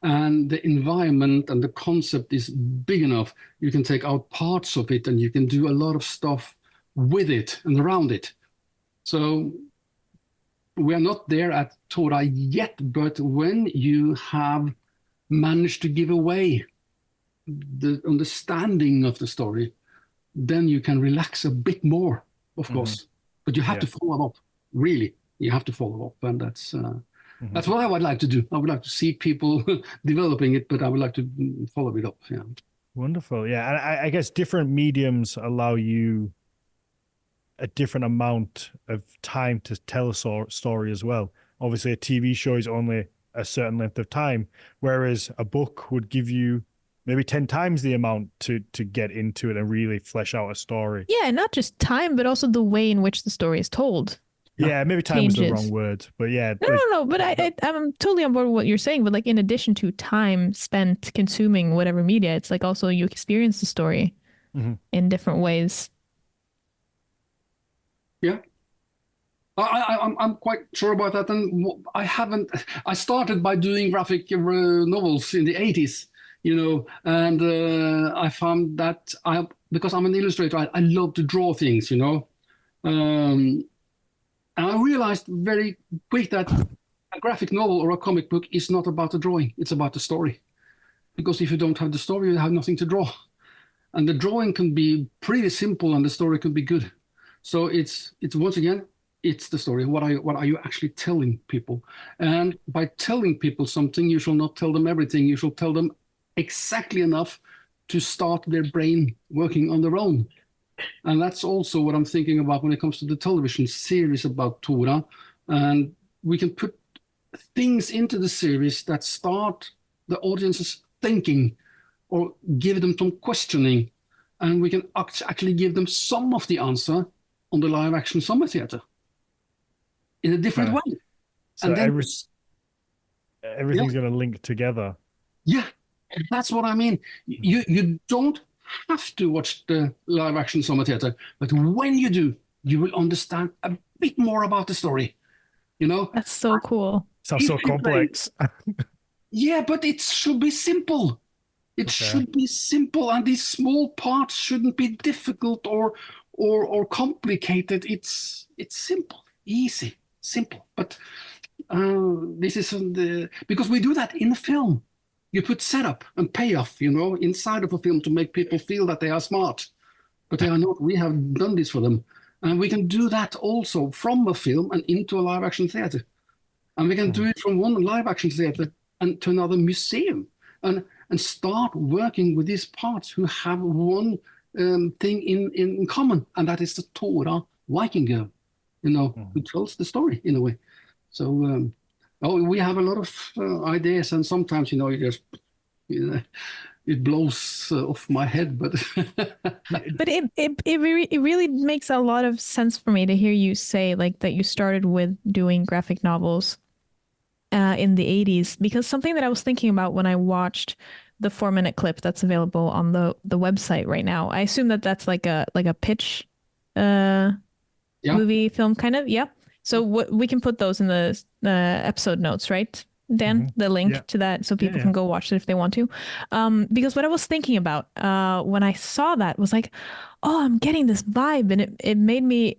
and the environment and the concept is big enough, you can take out parts of it and you can do a lot of stuff with it and around it. So we are not there at Tora yet, but when you have managed to give away the understanding of the story, then you can relax a bit more, of course. But you have to follow up, really. You have to follow up, and that's what I would like to do. I would like to see people developing it, but I would like to follow it up. Yeah. Wonderful. Yeah, and I guess different mediums allow you a different amount of time to tell a story as well. Obviously, a TV show is only a certain length of time, whereas a book would give you maybe 10 times the amount to get into it and really flesh out a story. Yeah, not just time, but also the way in which the story is told. Yeah, maybe time is the wrong word, but yeah. No. But I'm totally on board with what you're saying. But like, in addition to time spent consuming whatever media, it's like also you experience the story in different ways. Yeah, I'm quite sure about that, and I haven't. I started by doing graphic novels in the 80s, and I found that because I'm an illustrator, I love to draw things, and I realized very quick that a graphic novel or a comic book is not about the drawing; it's about the story. Because if you don't have the story, you have nothing to draw, and the drawing can be pretty simple, and the story can be good. So it's once again. It's the story. What are you actually telling people? And by telling people something, you shall not tell them everything. You shall tell them exactly enough to start their brain working on their own. And that's also what I'm thinking about when it comes to the television series about Tora. And we can put things into the series that start the audience's thinking or give them some questioning. And we can actually give them some of the answer on the live action summer theater. In a different way. So and then, everything's going to link together. Yeah, that's what I mean. You don't have to watch the live action summer theater, but when you do, you will understand a bit more about the story. That's so cool. Sounds so complex. Yeah, but it should be simple. It should be simple, and these small parts shouldn't be difficult or complicated. It's simple, easy. Simple, but this isn't because we do that in film. You put setup and payoff, inside of a film to make people feel that they are smart, but they are not. We have done this for them, and we can do that also from a film and into a live action theater, and we can do it from one live action theater and to another museum, and start working with these parts who have one thing in common, and that is the Tora Viking Girl. Who tells the story in a way. So, we have a lot of ideas, and sometimes, it blows off my head, but. But it really makes a lot of sense for me to hear you say that you started with doing graphic novels in the 80s, because something that I was thinking about when I watched the 4-minute clip that's available on the website right now, I assume that's like a pitch movie film kind of. So we can put those in the episode notes, right, Dan? The link to that, so people can go watch it if they want to. Because what I was thinking about when I saw that was like, oh, I'm getting this vibe, and it made me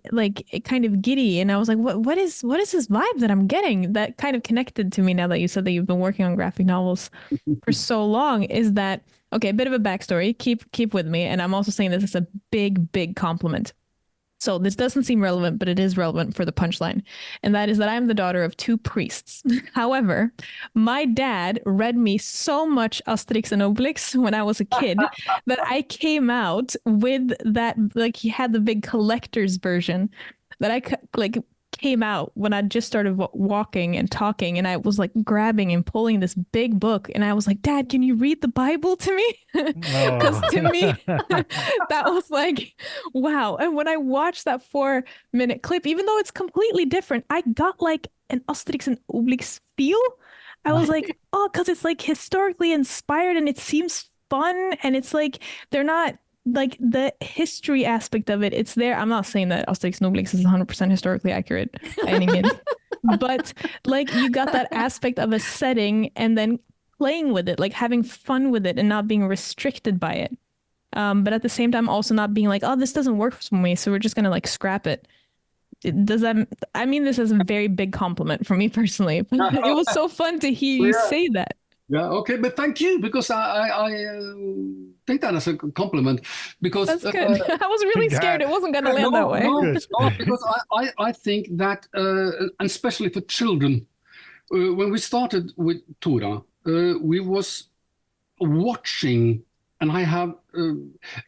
kind of giddy, and I was like, what is this vibe that I'm getting that kind of connected to me now that you said that you've been working on graphic novels for so long? Is that okay? A bit of a backstory. Keep with me, and I'm also saying this is a big compliment. So this doesn't seem relevant, but it is relevant for the punchline. And that is that I'm the daughter of 2 priests. However, my dad read me so much Asterix and Obelix when I was a kid that I came out with that, he had the big collector's version that I came out when I just started walking and talking, and I was grabbing and pulling this big book, and I was like, Dad, can you read the Bible to me? Because to me that was wow. And when I watched that 4-minute clip, even though it's completely different, I got an Asterix and Obelix feel. I was like, oh, because it's historically inspired, and it seems fun, and it's they're not the history aspect of it, it's there. I'm not saying that Asterix and Obelix is 100% historically accurate by any means, but you got that aspect of a setting and then playing with it, having fun with it and not being restricted by it. But at the same time, also not being oh, this doesn't work for me, so we're just gonna scrap it. Does that? I mean, this is a very big compliment for me personally. It was so fun to hear you say that. Yeah, okay, but thank you, because I take that as a compliment, because that's good. I was really scared it wasn't going to land that way. No, because I think that, and especially for children, when we started with Tora, we was watching, and I have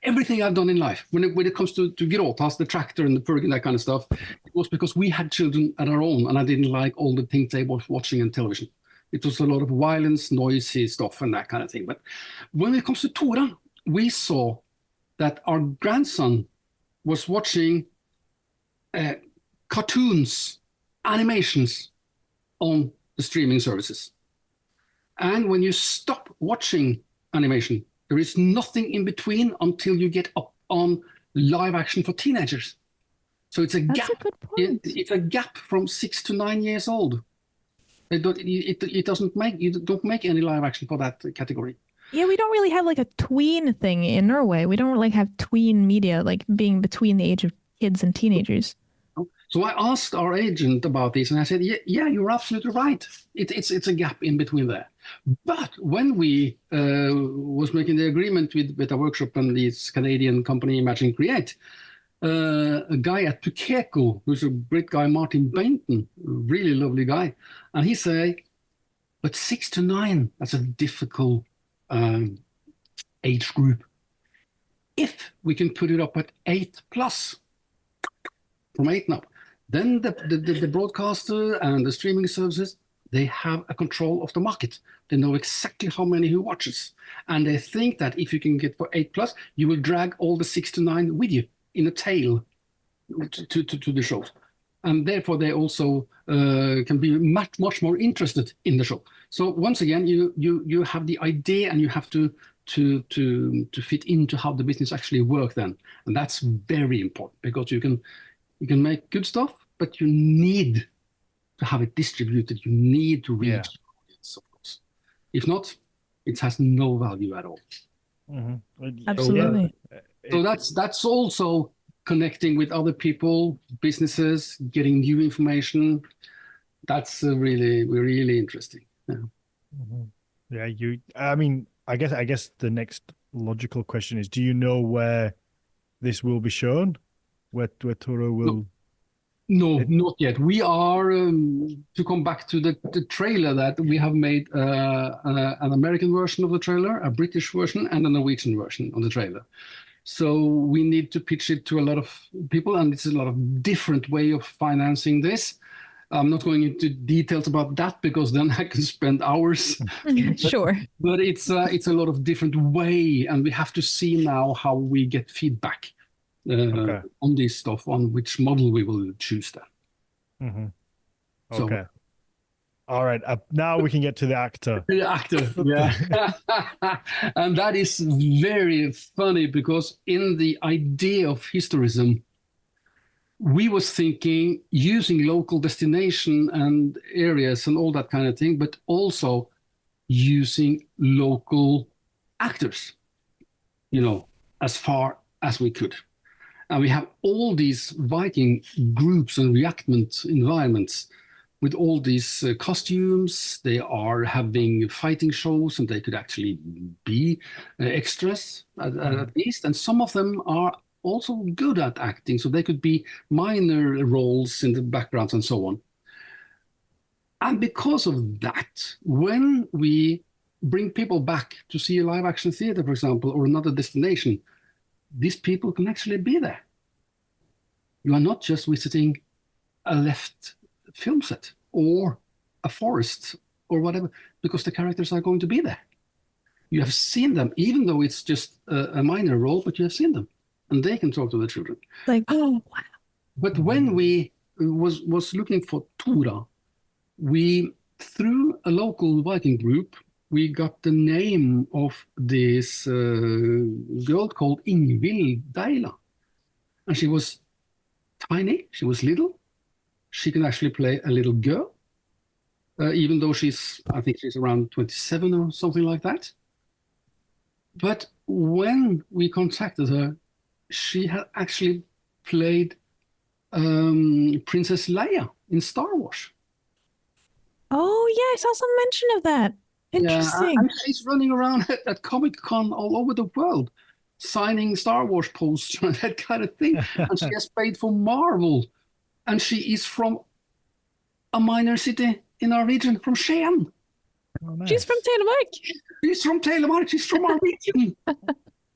everything I've done in life, when it comes to Gråtas, the tractor and the purge and that kind of stuff, it was because we had children at our own, and I didn't like all the things they were watching on television. It was a lot of violence, noisy stuff, and that kind of thing. But when it comes to Tora, we saw that our grandson was watching cartoons, animations on the streaming services. And when you stop watching animation, there is nothing in between until you get up on live action for teenagers. So it's a That's gap. a good point. It's a gap from 6 to 9 years old. It doesn't make, you don't make any live action for that category. Yeah, we don't really have like a tween thing in Norway. We don't like have tween media, like being between the age of kids and teenagers. So I asked our agent about this, and I said, "Yeah, you're absolutely right. It's a gap in between there." But when we was making the agreement with a workshop and this Canadian company Imagine Create, a guy at Tukeko, who's a great guy, Martin Bainton, really lovely guy, and he said, "But 6 to 9, that's a difficult age group. If we can put it up at 8 plus, from 8 and up, then the broadcaster and the streaming services, they have a control of the market. They know exactly how many who watches. And they think that if you can get for 8 plus, you will drag all the 6 to 9 with you in a tail to the shows. And therefore, they also can be much more interested in the show. So once again, you have the idea, and you have to fit into how the business actually works then. And that's very important, because you can make good stuff, but you need to have it distributed. You need to reach the audience, of course. If not, it has no value at all. Mm-hmm. Absolutely. So that's also connecting with other people, businesses, getting new information. That's really interesting. Yeah. Mm-hmm. Yeah. I mean, I guess the next logical question is: do you know where this will be shown? Where Tora will? No, not yet. We are to come back to the trailer that we have made an American version of the trailer, a British version, and a Norwegian version of the trailer. So we need to pitch it to a lot of people, and it's a lot of different way of financing this. I'm not going into details about that, because then I can spend hours. Sure. But it's a lot of different way, and we have to see now how we get feedback on this stuff, on which model we will choose then. Mm-hmm. Okay. So, all right. Now we can get to the actor. The actor, yeah. And that is very funny, because in the idea of historism, we was thinking using local destination and areas and all that kind of thing, but also using local actors, as far as we could. And we have all these Viking groups and reenactment environments with all these costumes. They are having fighting shows, and they could actually be extras at least. And some of them are also good at acting, so they could be minor roles in the backgrounds and so on. And because of that, when we bring people back to see a live action theater, for example, or another destination, these people can actually be there. You are not just visiting a left film set or a forest or whatever, because the characters are going to be there. You have seen them, even though it's just a minor role, but you have seen them, and they can talk to the children. Like, oh, wow. But when we was looking for Tora, we, through a local Viking group, we got the name of this girl called Ingvild Deila. And she was tiny, she was little. She can actually play a little girl, even though I think she's around 27 or something like that. But when we contacted her, she had actually played Princess Leia in Star Wars. Oh, yeah, I saw some mention of that. Interesting. Yeah, and she's running around at Comic-Con all over the world, signing Star Wars posters and that kind of thing. And she has played for Marvel. And she is from a minor city in our region, from Skien. Oh, nice. She's from Telemark. She's from Telemark. She's from our region.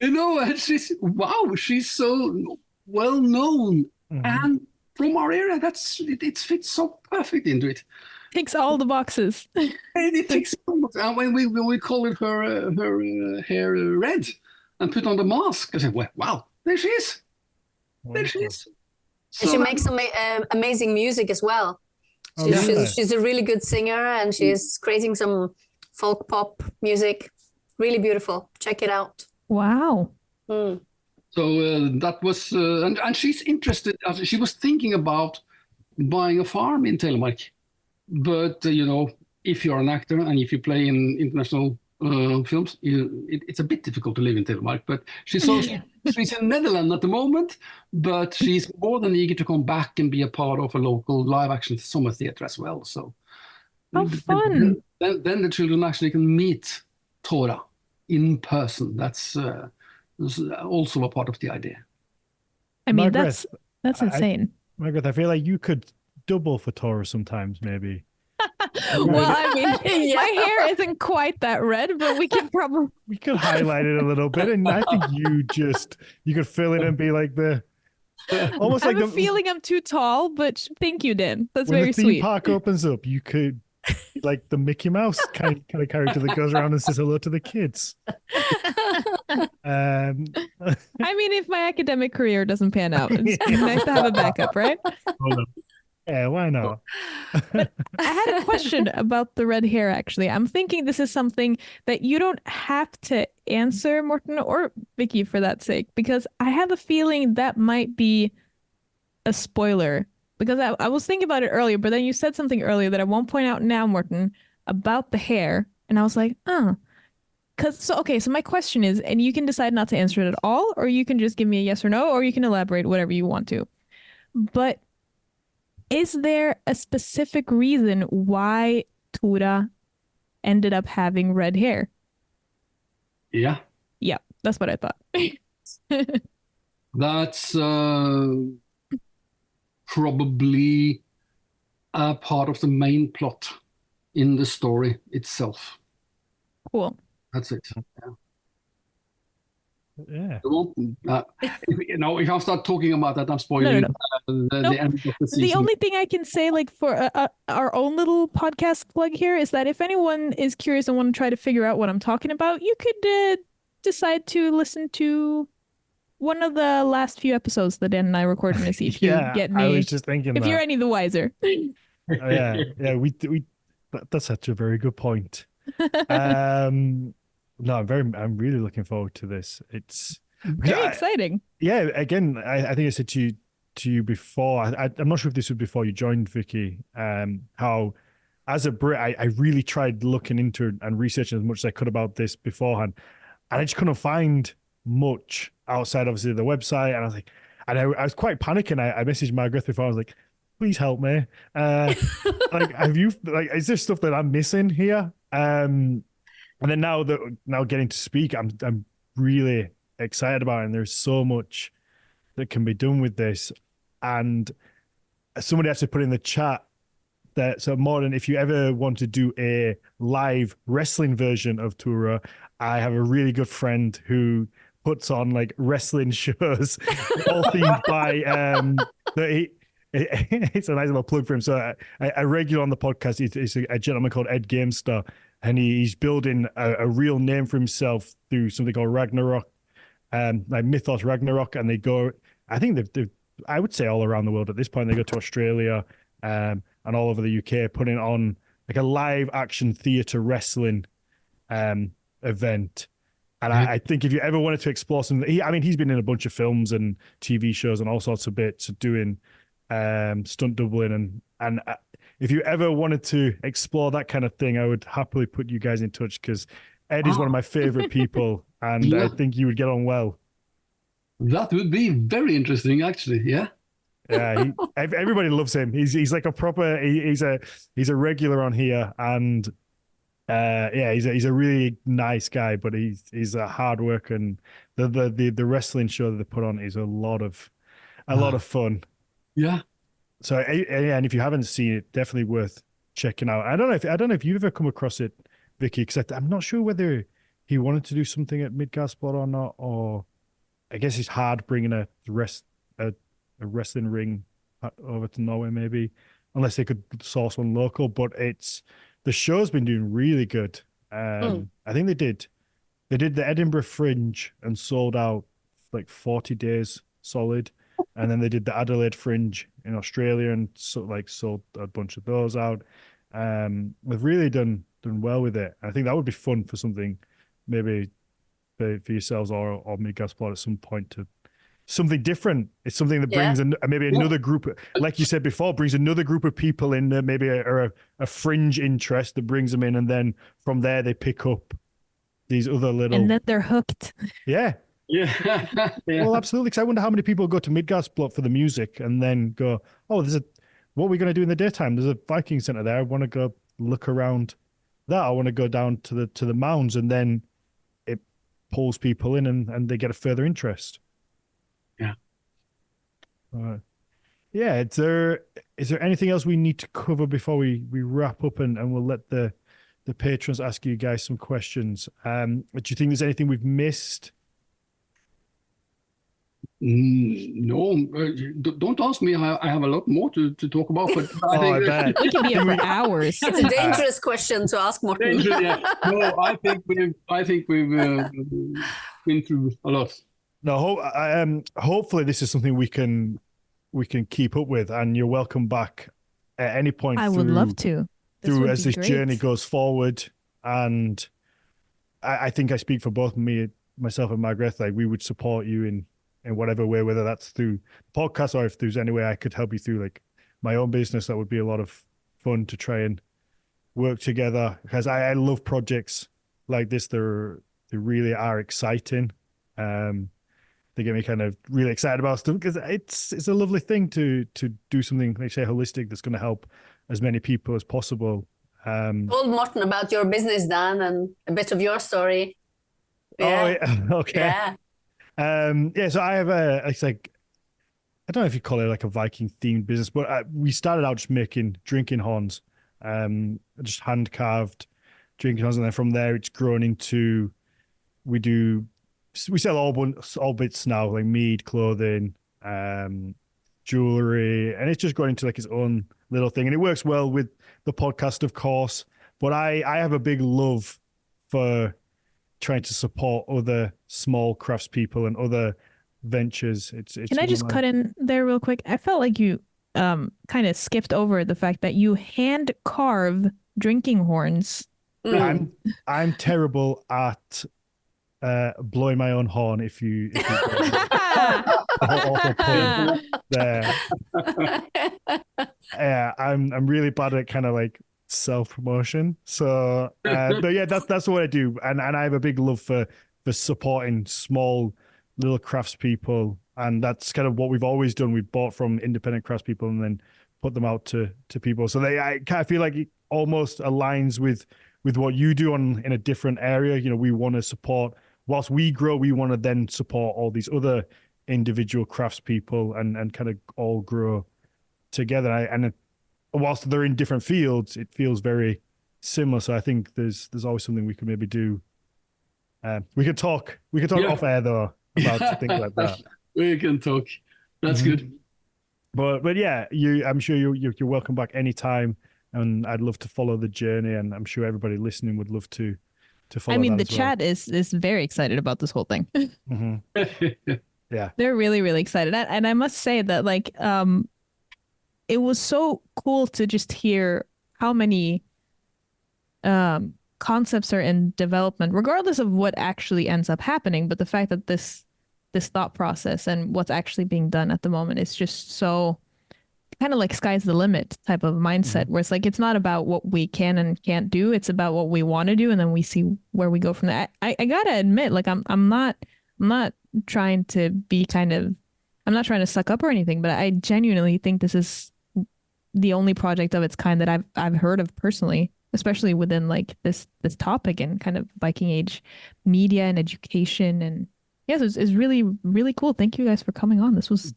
And she's so well known. Mm-hmm. And from our area, it fits so perfect into it. Ticks all the boxes. It ticks all the boxes. And when we colored her hair red and put on the mask, I said, well, wow, there she is. There she is. So, and she makes some amazing music as well. She's a really good singer, and she's creating some folk pop music. Really beautiful. Check it out. Wow. So that was, and she's interested. She was thinking about buying a farm in Telemark, but if you're an actor and if you play in international films, it's a bit difficult to live in Telemark. But she's in Netherlands at the moment, but she's more than eager to come back and be a part of a local live action summer theater as well. So How fun! Then the children actually can meet Tora in person. That's also a part of the idea. I mean, Margrethe, that's insane. Margrethe, I feel like you could double for Tora sometimes, maybe. Well, I mean, my hair isn't quite that red, but we could highlight it a little bit, and I think you could fill in and be like almost I like have a feeling I'm too tall, but thank you, Dan. That's when very the theme sweet. park opens up, you could like the Mickey Mouse kind of character that goes around and says hello to the kids. I mean, if my academic career doesn't pan out, it's nice to have a backup, right? Yeah, why not? But I had a question about the red hair, actually. I'm thinking this is something that you don't have to answer, Morten, or Vicky, for that sake, because I have a feeling that might be a spoiler. Because I was thinking about it earlier, but then you said something earlier that I won't point out now, Morten, about the hair. And I was like, So my question is, and you can decide not to answer it at all, or you can just give me a yes or no, or you can elaborate whatever you want to. But is there a specific reason why Tora ended up having red hair? Yeah. Yeah, that's what I thought. That's probably a part of the main plot in the story itself. Cool. That's it. Yeah. If I start talking about that, I'm spoiling the end of the season. The only thing I can say, like for our own little podcast plug here, is that if anyone is curious and want to try to figure out what I'm talking about, you could decide to listen to one of the last few episodes that Dan and I recorded to see if you get me. I was just thinking if you're any the wiser. That's such a very good point. No, I'm really looking forward to this. It's very exciting. Yeah, again, I think I said to you before, I'm not sure if this was before you joined, Vicky, how as a Brit, I really tried looking into and researching as much as I could about this beforehand, and I just couldn't find much outside, obviously, the website. And I was like, I was quite panicking. I messaged Margrethe before. I was like, please help me. Is there stuff that I'm missing here? And then now getting to speak, I'm really excited about it. And there's so much that can be done with this. And somebody actually put in the chat that, so Morten, if you ever want to do a live wrestling version of Tora, I have a really good friend who puts on like wrestling shows, all themed by it's a nice little plug for him. So a regular on the podcast is a gentleman called Ed Gamestar, and he's building a real name for himself through something called Ragnarok, like Mythos Ragnarok, and they go, I think they've I would say all around the world at this point. They go to Australia and all over the UK, putting on like a live action theatre wrestling event. And I think if you ever wanted to explore something, he's been in a bunch of films and TV shows and all sorts of bits, doing stunt doubling, and if you ever wanted to explore that kind of thing, I would happily put you guys in touch, because Ed is one of my favorite people, and I think you would get on well. That would be very interesting, actually. Yeah. Yeah, everybody loves him. He's like a proper. He's a regular on here, and he's a really nice guy. But he's a hard worker, and the wrestling show that they put on is a lot of fun. Yeah. So and if you haven't seen it, definitely worth checking out. I don't know if you've ever come across it, Vicky, because I'm not sure whether he wanted to do something at Myklebust or not, or I guess it's hard bringing a wrestling ring over to Norway, maybe, unless they could source one local. But the show's been doing really good. I think they did the Edinburgh Fringe and sold out like 40 days solid, and then they did the Adelaide Fringe in Australia and sold a bunch of those out. They've really done well with it. I think that would be fun for something maybe for yourselves or Myklebust at some point to something different. It's something that brings maybe another group, like you said before, brings another group of people in, maybe a fringe interest that brings them in, and then from there they pick up these other little. And then they're hooked. Yeah. Yeah. Well, absolutely. Because I wonder how many people go to Midgardsport for the music and then go, oh, what are we going to do in the daytime? There's a Viking center there. I want to go look around that. I want to go down to the mounds, and then it pulls people in and they get a further interest. Yeah. Yeah. Is there anything else we need to cover before we wrap up, and we'll let the patrons ask you guys some questions? Do you think there's anything we've missed? No, don't ask me. I have a lot more to talk about. But I bet. We can be here for hours. It's a dangerous question to ask, Morten. Yeah. No, I think we've been through a lot. No, hopefully this is something we can keep up with, and you're welcome back at any point. I would love to. As this journey goes forward, and I think I speak for both myself and Margrethe. Like, we would support you in whatever way, whether that's through the podcast or if there's any way I could help you through like my own business. That would be a lot of fun to try and work together, because I love projects like this. They really are exciting. They get me kind of really excited about stuff, because it's a lovely thing to do something, like say, holistic, that's going to help as many people as possible. Told Morten about your business, Dan, and a bit of your story. Yeah. Oh, yeah. Okay. Yeah. So I have it's like, I don't know if you call it like a Viking themed business, but we started out just making drinking horns, just hand carved drinking horns, and then from there it's grown into, we sell all bits now, like mead, clothing, jewelry, and it's just grown into like its own little thing, and it works well with the podcast, of course. But I have a big love for trying to support other small craftspeople and other ventures. Can I just cut in there real quick? I felt like you kind of skipped over the fact that you hand carve drinking horns. I'm terrible at blowing my own horn. If you there. Yeah, I'm really bad at kind of like self-promotion. So but yeah, that's what I do, and I have a big love for supporting small little craftspeople, and that's kind of what we've always done. We've bought from independent craftspeople and then put them out to people. So I kind of feel like it almost aligns with what you do in a different area. You know, we want to support, whilst we grow, we want to then support all these other individual craftspeople and kind of all grow together. And whilst they're in different fields, it feels very similar. So I think there's always something we could maybe do. We could talk off air though about things like that. We can talk. That's good. But yeah, I'm sure you're welcome back anytime, and I'd love to follow the journey, and I'm sure everybody listening would love to follow. I mean, the chat is very excited about this whole thing. Yeah, they're really, really excited, and I must say that like it was so cool to just hear how many concepts are in development, regardless of what actually ends up happening. But the fact that this thought process and what's actually being done at the moment is just so kind of like sky's the limit type of mindset, where it's like, it's not about what we can and can't do. It's about what we want to do. And then we see where we go from there. I gotta admit, like, I'm not trying to be I'm not trying to suck up or anything, but I genuinely think this is the only project of its kind that I've heard of personally, especially within like this topic and kind of Viking Age media and education. And yes, it's really, really cool. Thank you guys for coming on. This was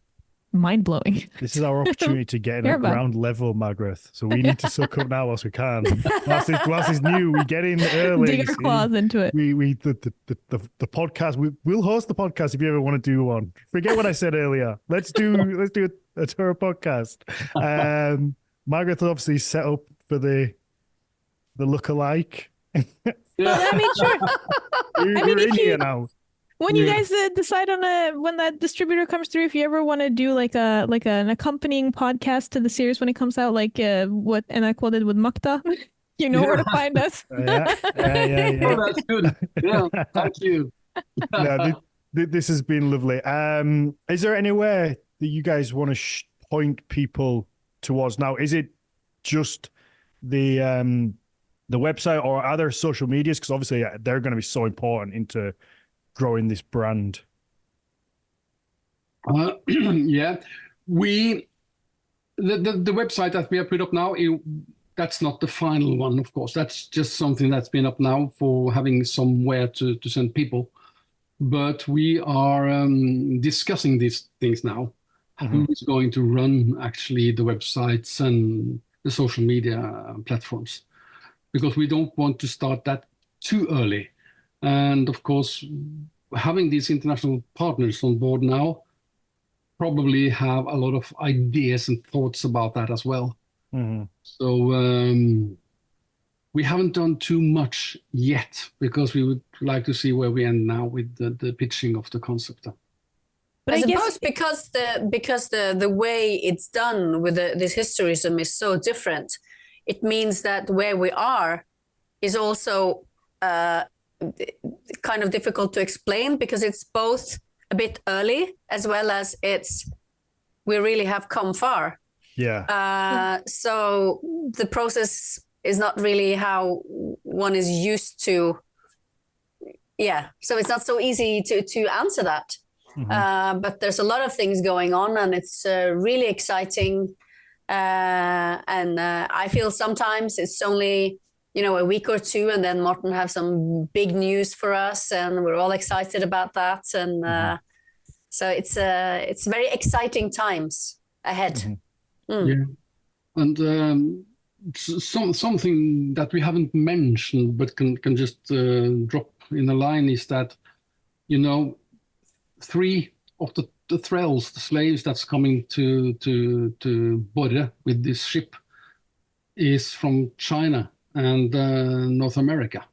mind-blowing. This is our opportunity to get in at ground level, Margrethe. So we need to suck up now whilst we can. Whilst it's new, we get in early. Dig our claws into it. The podcast. We'll host the podcast if you ever want to do one. Forget what I said earlier. Let's do a Tora podcast. Margrethe obviously set up for the lookalike. Well, I mean, sure. We're in here now. When you guys decide on when that distributor comes through, if you ever want to do like an accompanying podcast to the series when it comes out, like what Enak did with Makta, you know where to find us. Yeah. Oh, that's good. Yeah, thank you. This has been lovely. Is there anywhere that you guys want to point people towards now? Is it just the website, or are there social medias? Because obviously they're going to be so important into growing this brand. Yeah, the website that we have put up now, that's not the final one, of course. That's just something that's been up now for having somewhere to send people. But we are discussing these things now. Who is going to run actually the websites and the social media platforms? Because we don't want to start that too early. And of course, having these international partners on board now probably have a lot of ideas and thoughts about that as well. So we haven't done too much yet, because we would like to see where we end now with the pitching of the concept. But I suppose because the way it's done with this historism is so different, it means that where we are is also kind of difficult to explain, because it's both a bit early as well as we really have come far. Yeah. So the process is not really how one is used to. Yeah. So it's not so easy to answer that. But there's a lot of things going on, and it's really exciting. And I feel sometimes it's only, a week or two, and then Morten have some big news for us, and we're all excited about that. And so it's very exciting times ahead. Yeah, and something that we haven't mentioned but can just drop in a line is that, 3 of the thralls, the slaves that's coming to Borre with this ship, is from China and North America,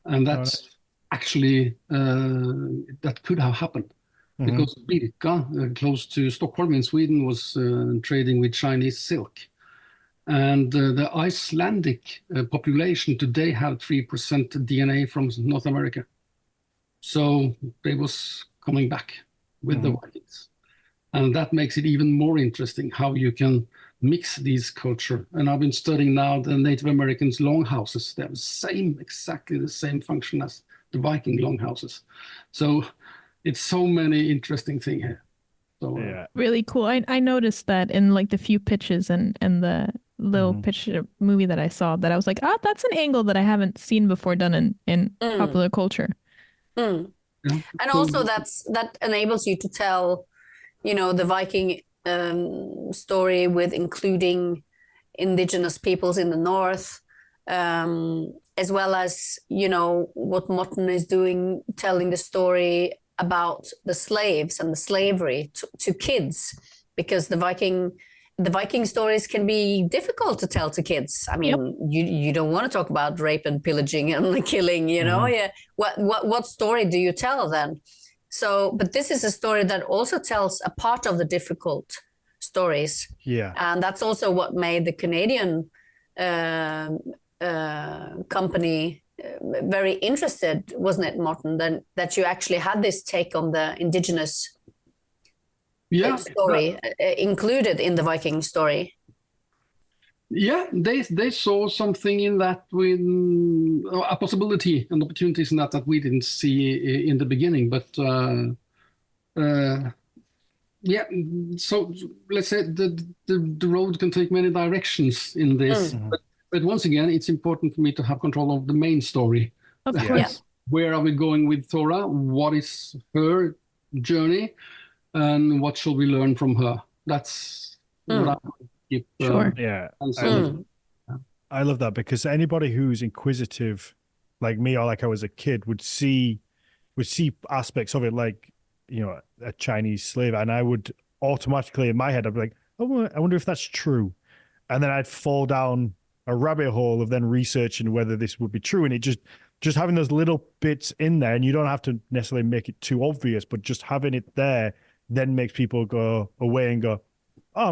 and that's actually that could have happened, because Birka, close to Stockholm in Sweden, was trading with Chinese silk, and the Icelandic population today have 3% DNA from North America, so they was coming back with the Vikings. And that makes it even more interesting how you can mix these culture. And I've been studying now the Native Americans' longhouses. They have exactly the same function as the Viking longhouses. So it's so many interesting things here. So, yeah. Really cool. I noticed that in like the few pitches and the little pitch movie that I saw, that I was like, that's an angle that I haven't seen before done in popular culture. yeah. And also that enables you to tell, the Viking story with including indigenous peoples in the north, as well as, what Morten is doing, telling the story about the slaves and the slavery to kids, because the Viking stories can be difficult to tell to kids. I mean, you don't want to talk about rape and pillaging and killing, Yeah. What story do you tell then? So, but this is a story that also tells a part of the difficult stories. Yeah. And that's also what made the Canadian company very interested, wasn't it, Morten? That you actually had this take on the indigenous story included in the Viking story. Yeah, they saw something in that, with a possibility and opportunities in that we didn't see in the beginning. But yeah, so let's say the road can take many directions in this. But once again, it's important for me to have control of the main story. Of course. Yeah. Where are we going with Tora? What is her journey? And what shall we learn from her? That's what I keep. Sure. Yeah. I love that, because anybody who's inquisitive, like me, or like I was a kid, would see aspects of it, like, a Chinese slave, and I would automatically in my head, I'd be like, oh, I wonder if that's true, and then I'd fall down a rabbit hole of then researching whether this would be true, and it just having those little bits in there, and you don't have to necessarily make it too obvious, but just having it there then makes people go away and go, oh,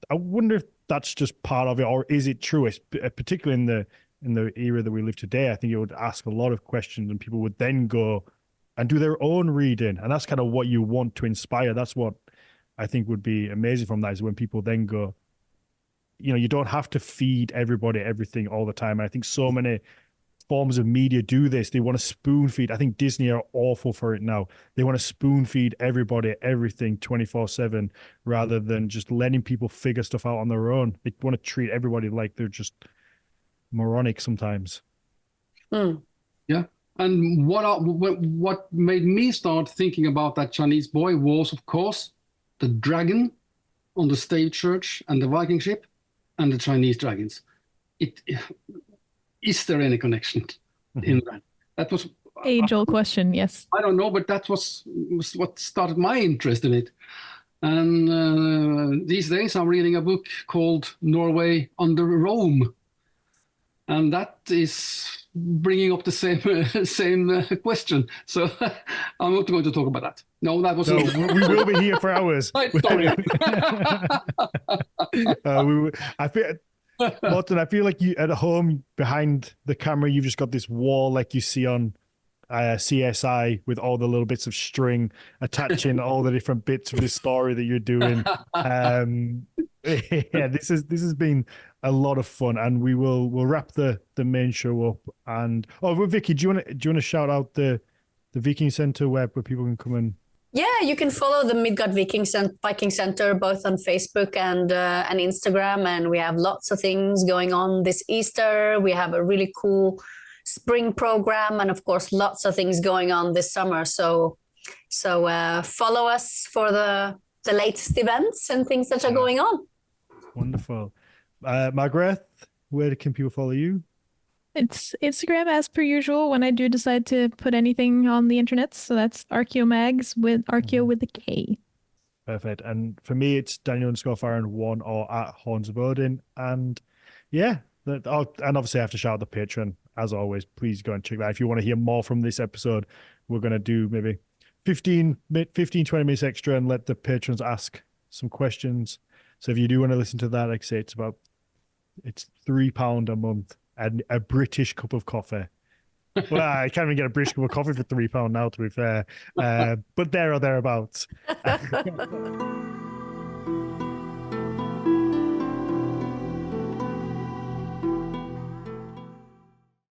I wonder if that's just part of it, or is it true? Particularly in the era that we live today, I think it would ask a lot of questions, and people would then go and do their own reading. And that's kind of what you want to inspire. That's what I think would be amazing from that, is when people then go, you don't have to feed everybody everything all the time. And I think so many forms of media do this. They want to spoon feed. I think Disney are awful for it now. They want to spoon feed everybody everything 24/7 rather than just letting people figure stuff out on their own. They want to treat everybody like they're just moronic sometimes. Yeah. And what made me start thinking about that Chinese boy was, of course, the dragon on the state church and the Viking ship and the Chinese dragons. Is there any connection in that? That was age-old question. Yes. I don't know, but that was what started my interest in it. And these days I'm reading a book called Norway Under Rome, and that is bringing up the same question. So I'm not going to talk about that. No, that was. No, we will be here for hours. Sorry. I feel, Morten, I feel like you at home behind the camera, you've just got this wall like you see on CSI with all the little bits of string attaching all the different bits of the story that you're doing. Yeah, this has been a lot of fun, and we'll wrap the main show up. And Vicky, do you want to shout out the Viking Center web where people can come and? Yeah, you can follow the Midgard Viking Center both on Facebook and Instagram, and we have lots of things going on this Easter. We have a really cool spring program, and of course, lots of things going on this summer. So follow us for the latest events and things that are going on. Wonderful. Margrethe, where can people follow you? It's Instagram as per usual when I do decide to put anything on the internet. So that's Archeomags with Archeo with a K. Perfect. And for me, it's Daniel_Farron1 or at Horns of Odin. And yeah, and obviously I have to shout out the Patreon. As always, please go and check that. If you want to hear more from this episode, we're going to do maybe 15, 20 minutes extra and let the patrons ask some questions. So if you do want to listen to that, like I say, it's £3 a month and a British cup of coffee. Well, I can't even get a British cup of coffee for £3 now, to be fair. But there or thereabouts.